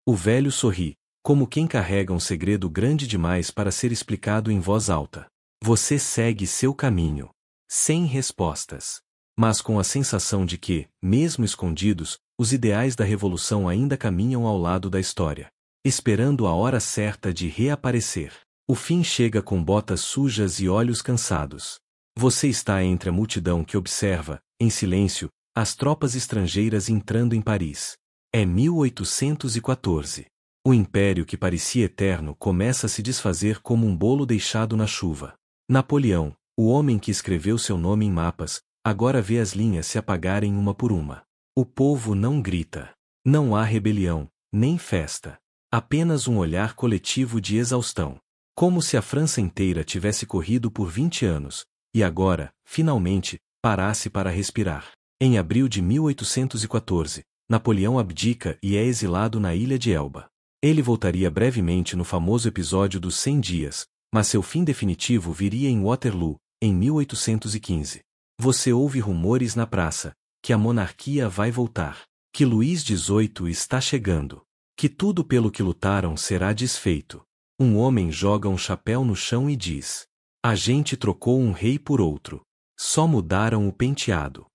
O velho sorri, como quem carrega um segredo grande demais para ser explicado em voz alta. Você segue seu caminho, sem respostas, mas com a sensação de que, mesmo escondidos, os ideais da revolução ainda caminham ao lado da história, esperando a hora certa de reaparecer. O fim chega com botas sujas e olhos cansados. Você está entre a multidão que observa, em silêncio, as tropas estrangeiras entrando em Paris. É 1814. O império que parecia eterno começa a se desfazer como um bolo deixado na chuva. Napoleão, o homem que escreveu seu nome em mapas, agora vê as linhas se apagarem uma por uma. O povo não grita. Não há rebelião, nem festa. Apenas um olhar coletivo de exaustão. Como se a França inteira tivesse corrido por 20 anos, e agora, finalmente, parasse para respirar. Em abril de 1814, Napoleão abdica e é exilado na ilha de Elba. Ele voltaria brevemente no famoso episódio dos 100 dias, mas seu fim definitivo viria em Waterloo, em 1815. Você ouve rumores na praça, que a monarquia vai voltar, que Luís XVIII está chegando, que tudo pelo que lutaram será desfeito. Um homem joga um chapéu no chão e diz: a gente trocou um rei por outro. Só mudaram o penteado.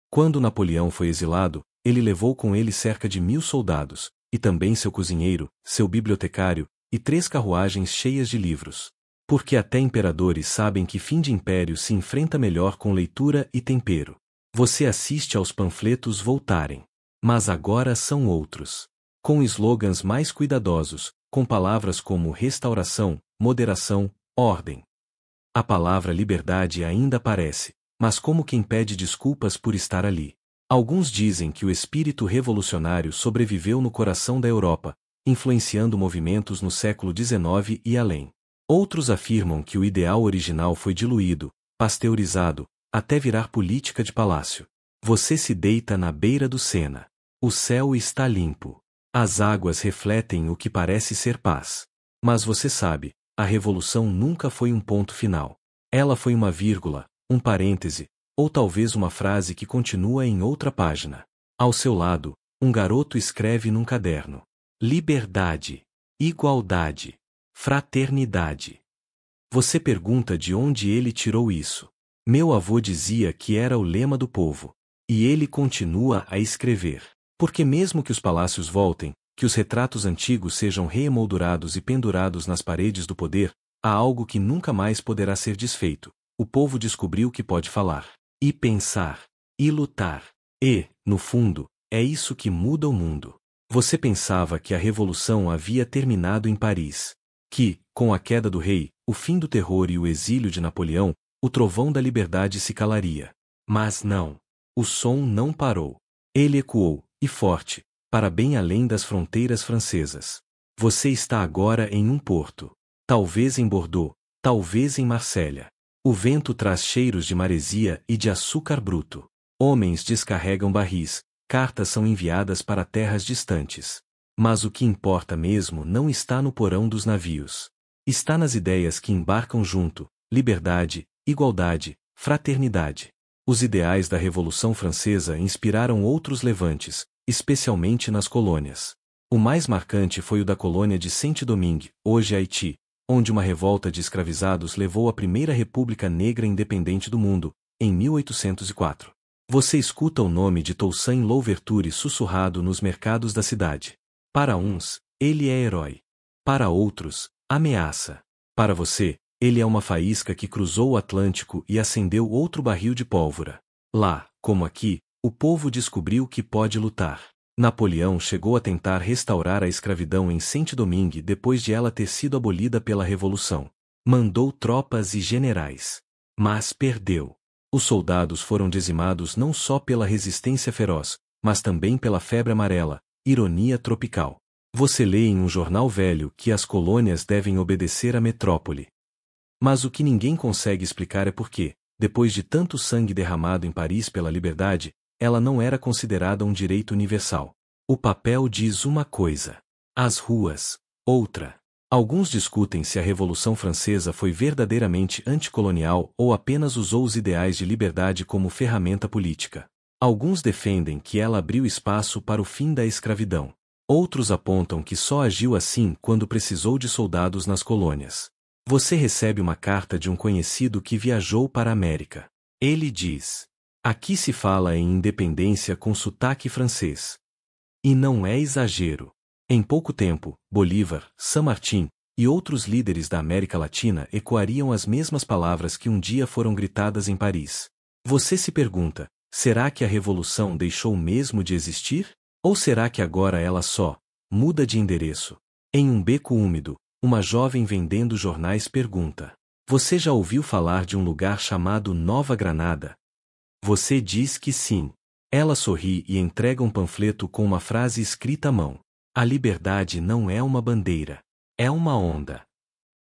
Quando Napoleão foi exilado, ele levou com ele cerca de 1000 soldados, e também seu cozinheiro, seu bibliotecário, e 3 carruagens cheias de livros. Porque até imperadores sabem que fim de império se enfrenta melhor com leitura e tempero. Você assiste aos panfletos voltarem. Mas agora são outros. Com slogans mais cuidadosos, com palavras como restauração, moderação, ordem. A palavra liberdade ainda aparece, mas como quem pede desculpas por estar ali. Alguns dizem que o espírito revolucionário sobreviveu no coração da Europa, influenciando movimentos no século XIX e além. Outros afirmam que o ideal original foi diluído, pasteurizado, até virar política de palácio. Você se deita na beira do Sena. O céu está limpo. As águas refletem o que parece ser paz. Mas você sabe, a revolução nunca foi um ponto final. Ela foi uma vírgula, um parêntese, ou talvez uma frase que continua em outra página. Ao seu lado, um garoto escreve num caderno: liberdade, igualdade, fraternidade. Você pergunta de onde ele tirou isso. Meu avô dizia que era o lema do povo. E ele continua a escrever. Porque mesmo que os palácios voltem, que os retratos antigos sejam reemoldurados e pendurados nas paredes do poder, há algo que nunca mais poderá ser desfeito. O povo descobriu que pode falar, e pensar, e lutar. E, no fundo, é isso que muda o mundo. Você pensava que a revolução havia terminado em Paris. Que, com a queda do rei, o fim do terror e o exílio de Napoleão, o trovão da liberdade se calaria. Mas não. O som não parou. Ele ecoou, e forte, para bem além das fronteiras francesas. Você está agora em um porto. Talvez em Bordeaux, talvez em Marsella. O vento traz cheiros de maresia e de açúcar bruto. Homens descarregam barris, cartas são enviadas para terras distantes. Mas o que importa mesmo não está no porão dos navios. Está nas ideias que embarcam junto: liberdade, igualdade, fraternidade. Os ideais da Revolução Francesa inspiraram outros levantes, especialmente nas colônias. O mais marcante foi o da colônia de Saint-Domingue, hoje Haiti, onde uma revolta de escravizados levou à primeira república negra independente do mundo, em 1804. Você escuta o nome de Toussaint Louverture sussurrado nos mercados da cidade. Para uns, ele é herói. Para outros, ameaça. Para você, ele é uma faísca que cruzou o Atlântico e acendeu outro barril de pólvora. Lá, como aqui, o povo descobriu que pode lutar. Napoleão chegou a tentar restaurar a escravidão em Saint-Domingue depois de ela ter sido abolida pela Revolução. Mandou tropas e generais. Mas perdeu. Os soldados foram dizimados não só pela resistência feroz, mas também pela febre amarela, ironia tropical. Você lê em um jornal velho que as colônias devem obedecer à metrópole. Mas o que ninguém consegue explicar é por que, depois de tanto sangue derramado em Paris pela liberdade, ela não era considerada um direito universal. O papel diz uma coisa. As ruas, outra. Alguns discutem se a Revolução Francesa foi verdadeiramente anticolonial ou apenas usou os ideais de liberdade como ferramenta política. Alguns defendem que ela abriu espaço para o fim da escravidão. Outros apontam que só agiu assim quando precisou de soldados nas colônias. Você recebe uma carta de um conhecido que viajou para a América. Ele diz: aqui se fala em independência com sotaque francês. E não é exagero. Em pouco tempo, Bolívar, San Martín e outros líderes da América Latina ecoariam as mesmas palavras que um dia foram gritadas em Paris. Você se pergunta: será que a revolução deixou mesmo de existir? Ou será que agora ela só muda de endereço? Em um beco úmido, uma jovem vendendo jornais pergunta: você já ouviu falar de um lugar chamado Nova Granada? Você diz que sim. Ela sorri e entrega um panfleto com uma frase escrita à mão. A liberdade não é uma bandeira. É uma onda.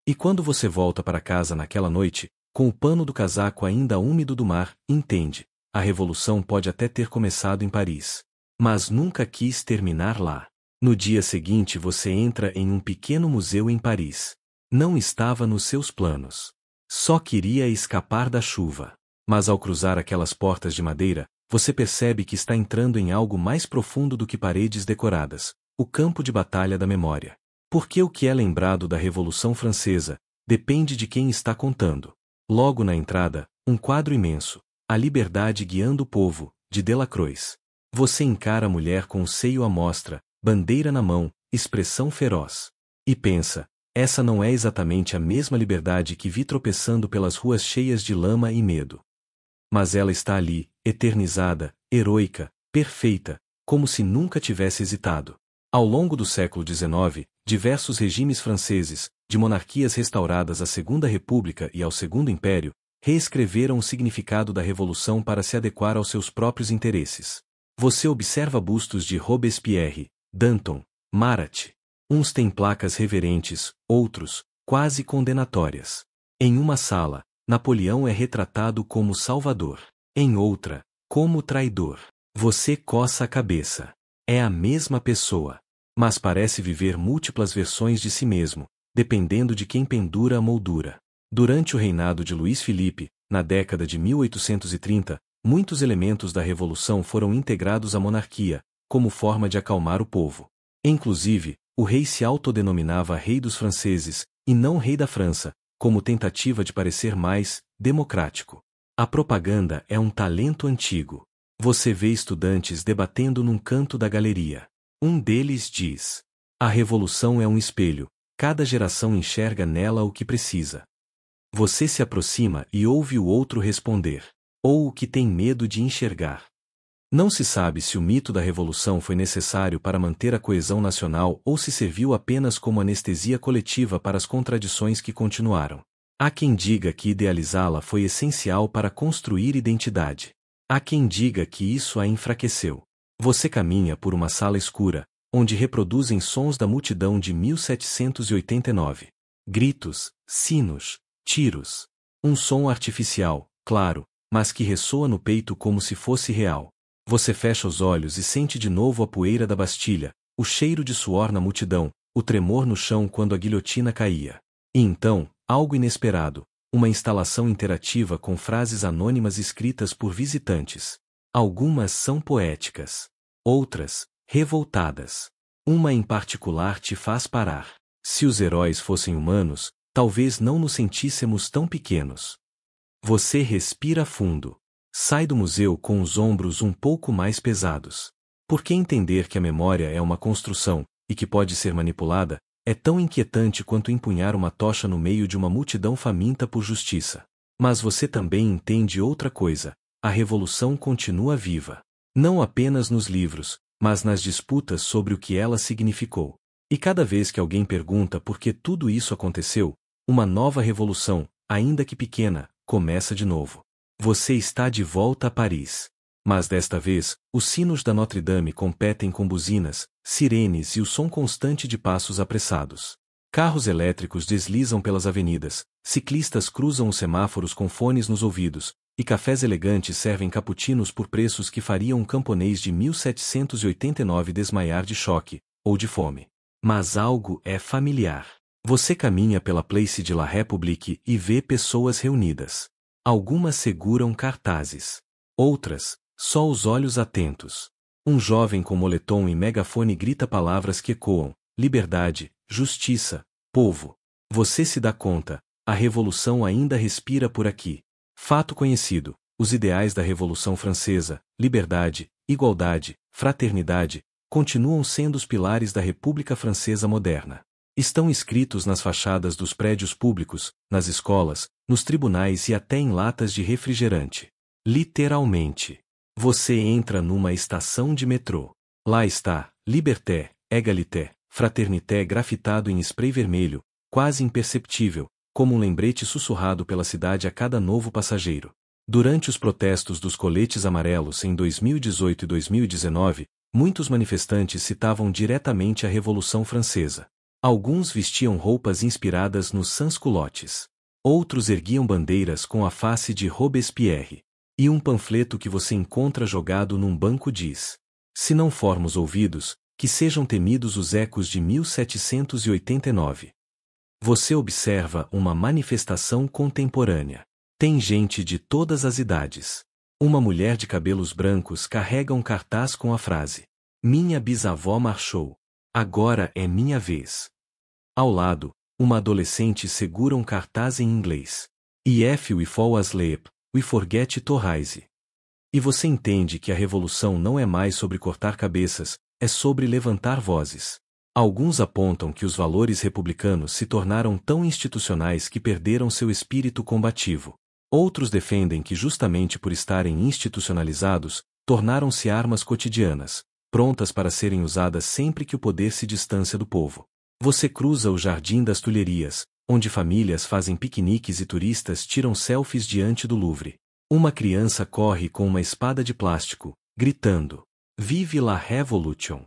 E quando você volta para casa naquela noite, com o pano do casaco ainda úmido do mar, entende, a revolução pode até ter começado em Paris. Mas nunca quis terminar lá. No dia seguinte você entra em um pequeno museu em Paris. Não estava nos seus planos. Só queria escapar da chuva. Mas ao cruzar aquelas portas de madeira, você percebe que está entrando em algo mais profundo do que paredes decoradas, o campo de batalha da memória. Porque o que é lembrado da Revolução Francesa depende de quem está contando. Logo na entrada, um quadro imenso, A Liberdade Guiando o Povo, de Delacroix. Você encara a mulher com o seio à mostra, bandeira na mão, expressão feroz. E pensa, essa não é exatamente a mesma liberdade que vi tropeçando pelas ruas cheias de lama e medo. Mas ela está ali, eternizada, heroica, perfeita, como se nunca tivesse hesitado. Ao longo do século XIX, diversos regimes franceses, de monarquias restauradas à Segunda República e ao Segundo Império, reescreveram o significado da Revolução para se adequar aos seus próprios interesses. Você observa bustos de Robespierre, Danton, Marat. Uns têm placas reverentes, outros, quase condenatórias. Em uma sala, Napoleão é retratado como salvador. Em outra, como traidor. Você coça a cabeça. É a mesma pessoa. Mas parece viver múltiplas versões de si mesmo, dependendo de quem pendura a moldura. Durante o reinado de Luís Filipe, na década de 1830, muitos elementos da Revolução foram integrados à monarquia, como forma de acalmar o povo. Inclusive, o rei se autodenominava rei dos franceses, e não rei da França, como tentativa de parecer mais democrático. A propaganda é um talento antigo. Você vê estudantes debatendo num canto da galeria. Um deles diz: a revolução é um espelho, cada geração enxerga nela o que precisa. Você se aproxima e ouve o outro responder, ou o que tem medo de enxergar. Não se sabe se o mito da revolução foi necessário para manter a coesão nacional ou se serviu apenas como anestesia coletiva para as contradições que continuaram. Há quem diga que idealizá-la foi essencial para construir identidade. Há quem diga que isso a enfraqueceu. Você caminha por uma sala escura, onde reproduzem sons da multidão de 1789. Gritos, sinos, tiros. Um som artificial, claro, mas que ressoa no peito como se fosse real. Você fecha os olhos e sente de novo a poeira da Bastilha, o cheiro de suor na multidão, o tremor no chão quando a guilhotina caía. E então, algo inesperado, uma instalação interativa com frases anônimas escritas por visitantes. Algumas são poéticas. Outras, revoltadas. Uma em particular te faz parar. Se os heróis fossem humanos, talvez não nos sentíssemos tão pequenos. Você respira fundo. Sai do museu com os ombros um pouco mais pesados. Porque entender que a memória é uma construção, e que pode ser manipulada, é tão inquietante quanto empunhar uma tocha no meio de uma multidão faminta por justiça. Mas você também entende outra coisa: a revolução continua viva. Não apenas nos livros, mas nas disputas sobre o que ela significou. E cada vez que alguém pergunta por que tudo isso aconteceu, uma nova revolução, ainda que pequena, começa de novo. Você está de volta a Paris. Mas desta vez, os sinos da Notre-Dame competem com buzinas, sirenes e o som constante de passos apressados. Carros elétricos deslizam pelas avenidas, ciclistas cruzam os semáforos com fones nos ouvidos, e cafés elegantes servem cappuccinos por preços que fariam um camponês de 1789 desmaiar de choque, ou de fome. Mas algo é familiar. Você caminha pela Place de la République e vê pessoas reunidas. Algumas seguram cartazes. Outras, só os olhos atentos. Um jovem com moletom e megafone grita palavras que ecoam: liberdade, justiça, povo. Você se dá conta, a revolução ainda respira por aqui. Fato conhecido, os ideais da Revolução Francesa, liberdade, igualdade, fraternidade, continuam sendo os pilares da República Francesa moderna. Estão escritos nas fachadas dos prédios públicos, nas escolas, nos tribunais e até em latas de refrigerante. Literalmente. Você entra numa estação de metrô. Lá está, Liberté, Égalité, Fraternité grafitado em spray vermelho, quase imperceptível, como um lembrete sussurrado pela cidade a cada novo passageiro. Durante os protestos dos coletes amarelos em 2018 e 2019, muitos manifestantes citavam diretamente a Revolução Francesa. Alguns vestiam roupas inspiradas nos sans-culottes. Outros erguiam bandeiras com a face de Robespierre. E um panfleto que você encontra jogado num banco diz: se não formos ouvidos, que sejam temidos os ecos de 1789. Você observa uma manifestação contemporânea. Tem gente de todas as idades. Uma mulher de cabelos brancos carrega um cartaz com a frase: minha bisavó marchou. Agora é minha vez. Ao lado, uma adolescente segura um cartaz em inglês: If we fall asleep, we forget to rise. E você entende que a revolução não é mais sobre cortar cabeças, é sobre levantar vozes. Alguns apontam que os valores republicanos se tornaram tão institucionais que perderam seu espírito combativo. Outros defendem que justamente por estarem institucionalizados, tornaram-se armas cotidianas, prontas para serem usadas sempre que o poder se distancia do povo. Você cruza o Jardim das Tulherias, onde famílias fazem piqueniques e turistas tiram selfies diante do Louvre. Uma criança corre com uma espada de plástico, gritando: Vive la Revolution!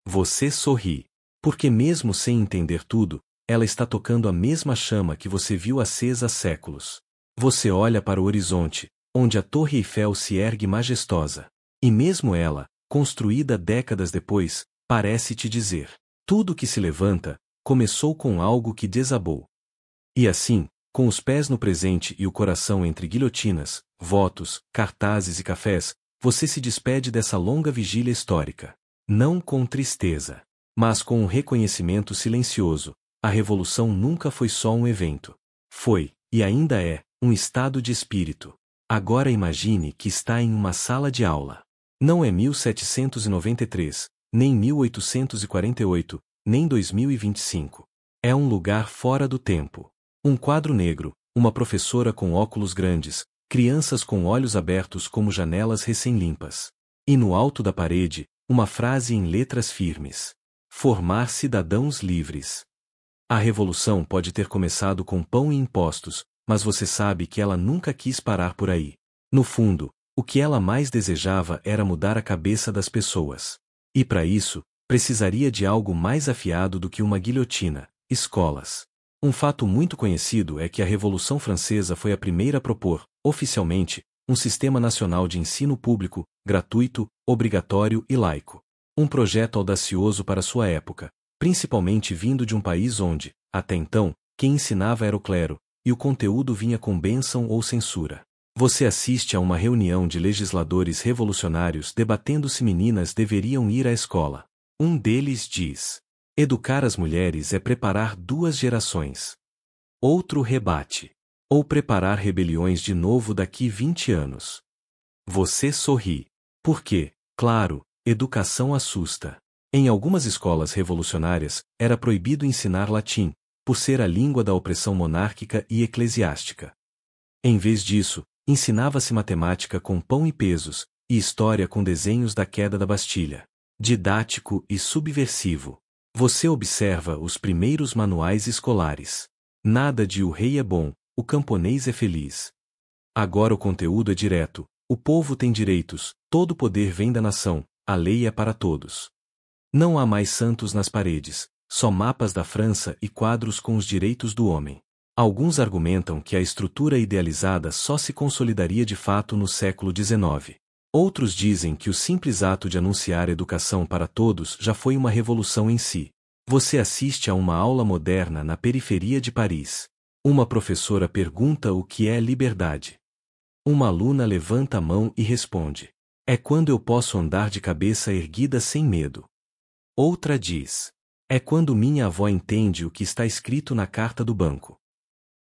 Você sorri, porque mesmo sem entender tudo, ela está tocando a mesma chama que você viu acesa há séculos. Você olha para o horizonte, onde a Torre Eiffel se ergue majestosa. E mesmo ela, construída décadas depois, parece te dizer: tudo que se levanta, começou com algo que desabou. E assim, com os pés no presente e o coração entre guilhotinas, votos, cartazes e cafés, você se despede dessa longa vigília histórica. Não com tristeza, mas com um reconhecimento silencioso: a revolução nunca foi só um evento. Foi, e ainda é, um estado de espírito. Agora imagine que está em uma sala de aula. Não é 1793, nem 1848, nem 2025. É um lugar fora do tempo. Um quadro negro, uma professora com óculos grandes, crianças com olhos abertos como janelas recém-limpas. E no alto da parede, uma frase em letras firmes: formar cidadãos livres. A revolução pode ter começado com pão e impostos, mas você sabe que ela nunca quis parar por aí. No fundo, o que ela mais desejava era mudar a cabeça das pessoas. E para isso, precisaria de algo mais afiado do que uma guilhotina: escolas. Um fato muito conhecido é que a Revolução Francesa foi a primeira a propor, oficialmente, um sistema nacional de ensino público, gratuito, obrigatório e laico. Um projeto audacioso para sua época, principalmente vindo de um país onde, até então, quem ensinava era o clero, e o conteúdo vinha com bênção ou censura. Você assiste a uma reunião de legisladores revolucionários debatendo se meninas deveriam ir à escola. Um deles diz: educar as mulheres é preparar 2 gerações. Outro rebate: ou preparar rebeliões de novo daqui 20 anos. Você sorri. Porque, claro, educação assusta. Em algumas escolas revolucionárias, era proibido ensinar latim, por ser a língua da opressão monárquica e eclesiástica. Em vez disso, ensinava-se matemática com pão e pesos, e história com desenhos da queda da Bastilha. Didático e subversivo. Você observa os primeiros manuais escolares. Nada de o rei é bom, o camponês é feliz. Agora o conteúdo é direto: o povo tem direitos, todo poder vem da nação, a lei é para todos. Não há mais santos nas paredes, só mapas da França e quadros com os direitos do homem. Alguns argumentam que a estrutura idealizada só se consolidaria de fato no século XIX. Outros dizem que o simples ato de anunciar educação para todos já foi uma revolução em si. Você assiste a uma aula moderna na periferia de Paris. Uma professora pergunta o que é liberdade. Uma aluna levanta a mão e responde: é quando eu posso andar de cabeça erguida sem medo. Outra diz: é quando minha avó entende o que está escrito na carta do banco.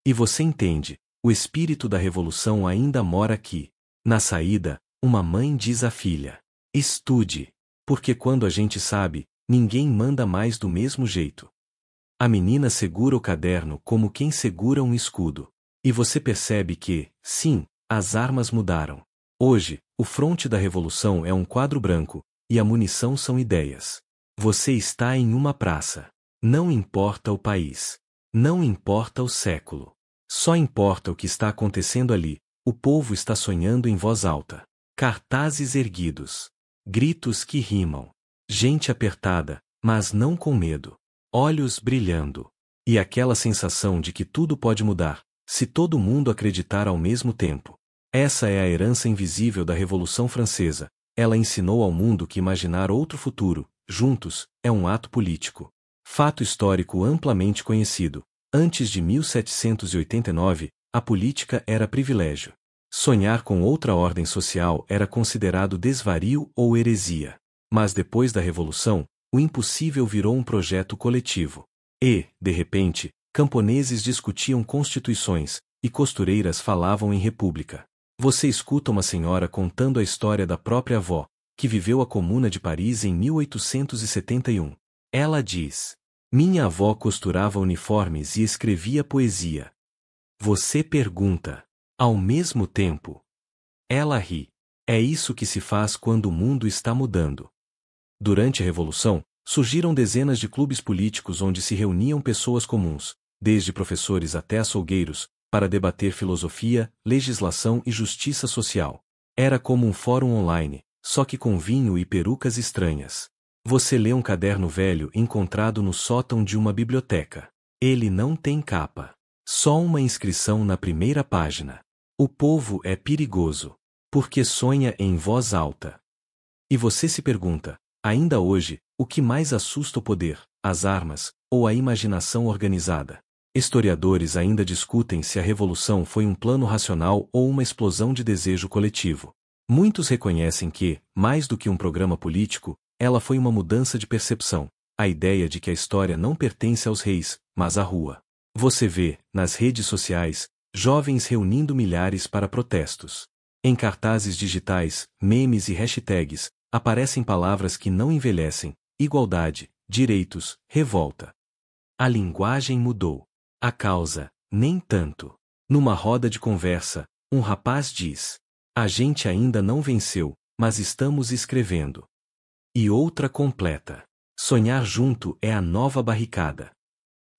E você entende, o espírito da revolução ainda mora aqui. Na saída, uma mãe diz à filha: estude, porque quando a gente sabe, ninguém manda mais do mesmo jeito. A menina segura o caderno como quem segura um escudo. E você percebe que, sim, as armas mudaram. Hoje, o fronte da revolução é um quadro branco, e a munição são ideias. Você está em uma praça. Não importa o país. Não importa o século. Só importa o que está acontecendo ali, O povo está sonhando em voz alta. Cartazes erguidos. Gritos que rimam. Gente apertada, mas não com medo. Olhos brilhando. E aquela sensação de que tudo pode mudar, se todo mundo acreditar ao mesmo tempo. Essa é a herança invisível da Revolução Francesa. Ela ensinou ao mundo que imaginar outro futuro, juntos, é um ato político. Fato histórico amplamente conhecido. Antes de 1789, a política era privilégio. Sonhar com outra ordem social era considerado desvario ou heresia. Mas depois da Revolução, o impossível virou um projeto coletivo. E, de repente, camponeses discutiam constituições, e costureiras falavam em república. Você escuta uma senhora contando a história da própria avó, que viveu a Comuna de Paris em 1871. Ela diz: minha avó costurava uniformes e escrevia poesia. Você pergunta: ao mesmo tempo? Ela ri. É isso que se faz quando o mundo está mudando. Durante a Revolução, surgiram dezenas de clubes políticos onde se reuniam pessoas comuns, desde professores até açougueiros, para debater filosofia, legislação e justiça social. Era como um fórum online, só que com vinho e perucas estranhas. Você lê um caderno velho encontrado no sótão de uma biblioteca. Ele não tem capa. Só uma inscrição na primeira página. O povo é perigoso, porque sonha em voz alta. E você se pergunta, ainda hoje, o que mais assusta o poder, as armas, ou a imaginação organizada? Historiadores ainda discutem se a revolução foi um plano racional ou uma explosão de desejo coletivo. Muitos reconhecem que, mais do que um programa político, ela foi uma mudança de percepção, a ideia de que a história não pertence aos reis, mas à rua. Você vê, nas redes sociais, jovens reunindo milhares para protestos. Em cartazes digitais, memes e hashtags, aparecem palavras que não envelhecem: igualdade, direitos, revolta. A linguagem mudou. A causa, nem tanto. Numa roda de conversa, um rapaz diz: a gente ainda não venceu, mas estamos escrevendo. E outra completa: sonhar junto é a nova barricada.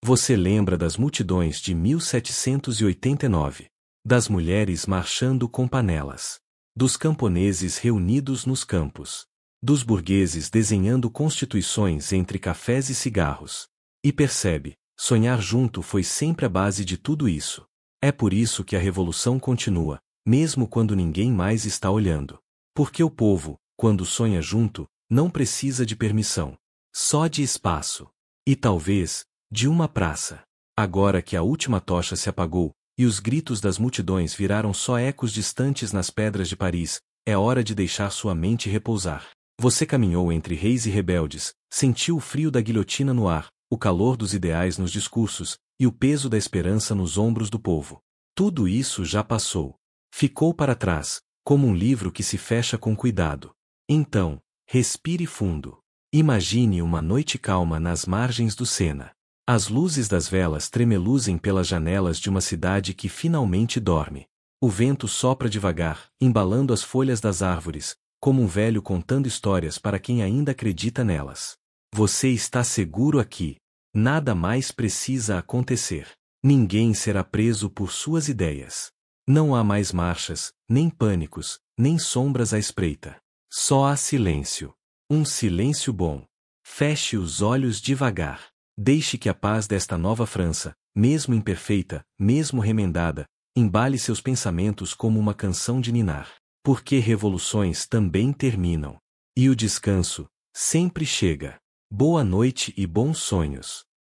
Você lembra das multidões de 1789? Das mulheres marchando com panelas. Dos camponeses reunidos nos campos. Dos burgueses desenhando constituições entre cafés e cigarros. E percebe, sonhar junto foi sempre a base de tudo isso. É por isso que a revolução continua, mesmo quando ninguém mais está olhando. Porque o povo, quando sonha junto, não precisa de permissão. Só de espaço. E talvez, de uma praça. Agora que a última tocha se apagou, e os gritos das multidões viraram só ecos distantes nas pedras de Paris, é hora de deixar sua mente repousar. Você caminhou entre reis e rebeldes, sentiu o frio da guilhotina no ar, o calor dos ideais nos discursos, e o peso da esperança nos ombros do povo. Tudo isso já passou. Ficou para trás, como um livro que se fecha com cuidado. Então, respire fundo. Imagine uma noite calma nas margens do Sena. As luzes das velas tremeluzem pelas janelas de uma cidade que finalmente dorme. O vento sopra devagar, embalando as folhas das árvores, como um velho contando histórias para quem ainda acredita nelas. Você está seguro aqui. Nada mais precisa acontecer. Ninguém será preso por suas ideias. Não há mais marchas, nem pânicos, nem sombras à espreita. Só há silêncio. Um silêncio bom. Feche os olhos devagar. Deixe que a paz desta nova França, mesmo imperfeita, mesmo remendada, embale seus pensamentos como uma canção de ninar. Porque revoluções também terminam. E o descanso sempre chega. Boa noite e bons sonhos.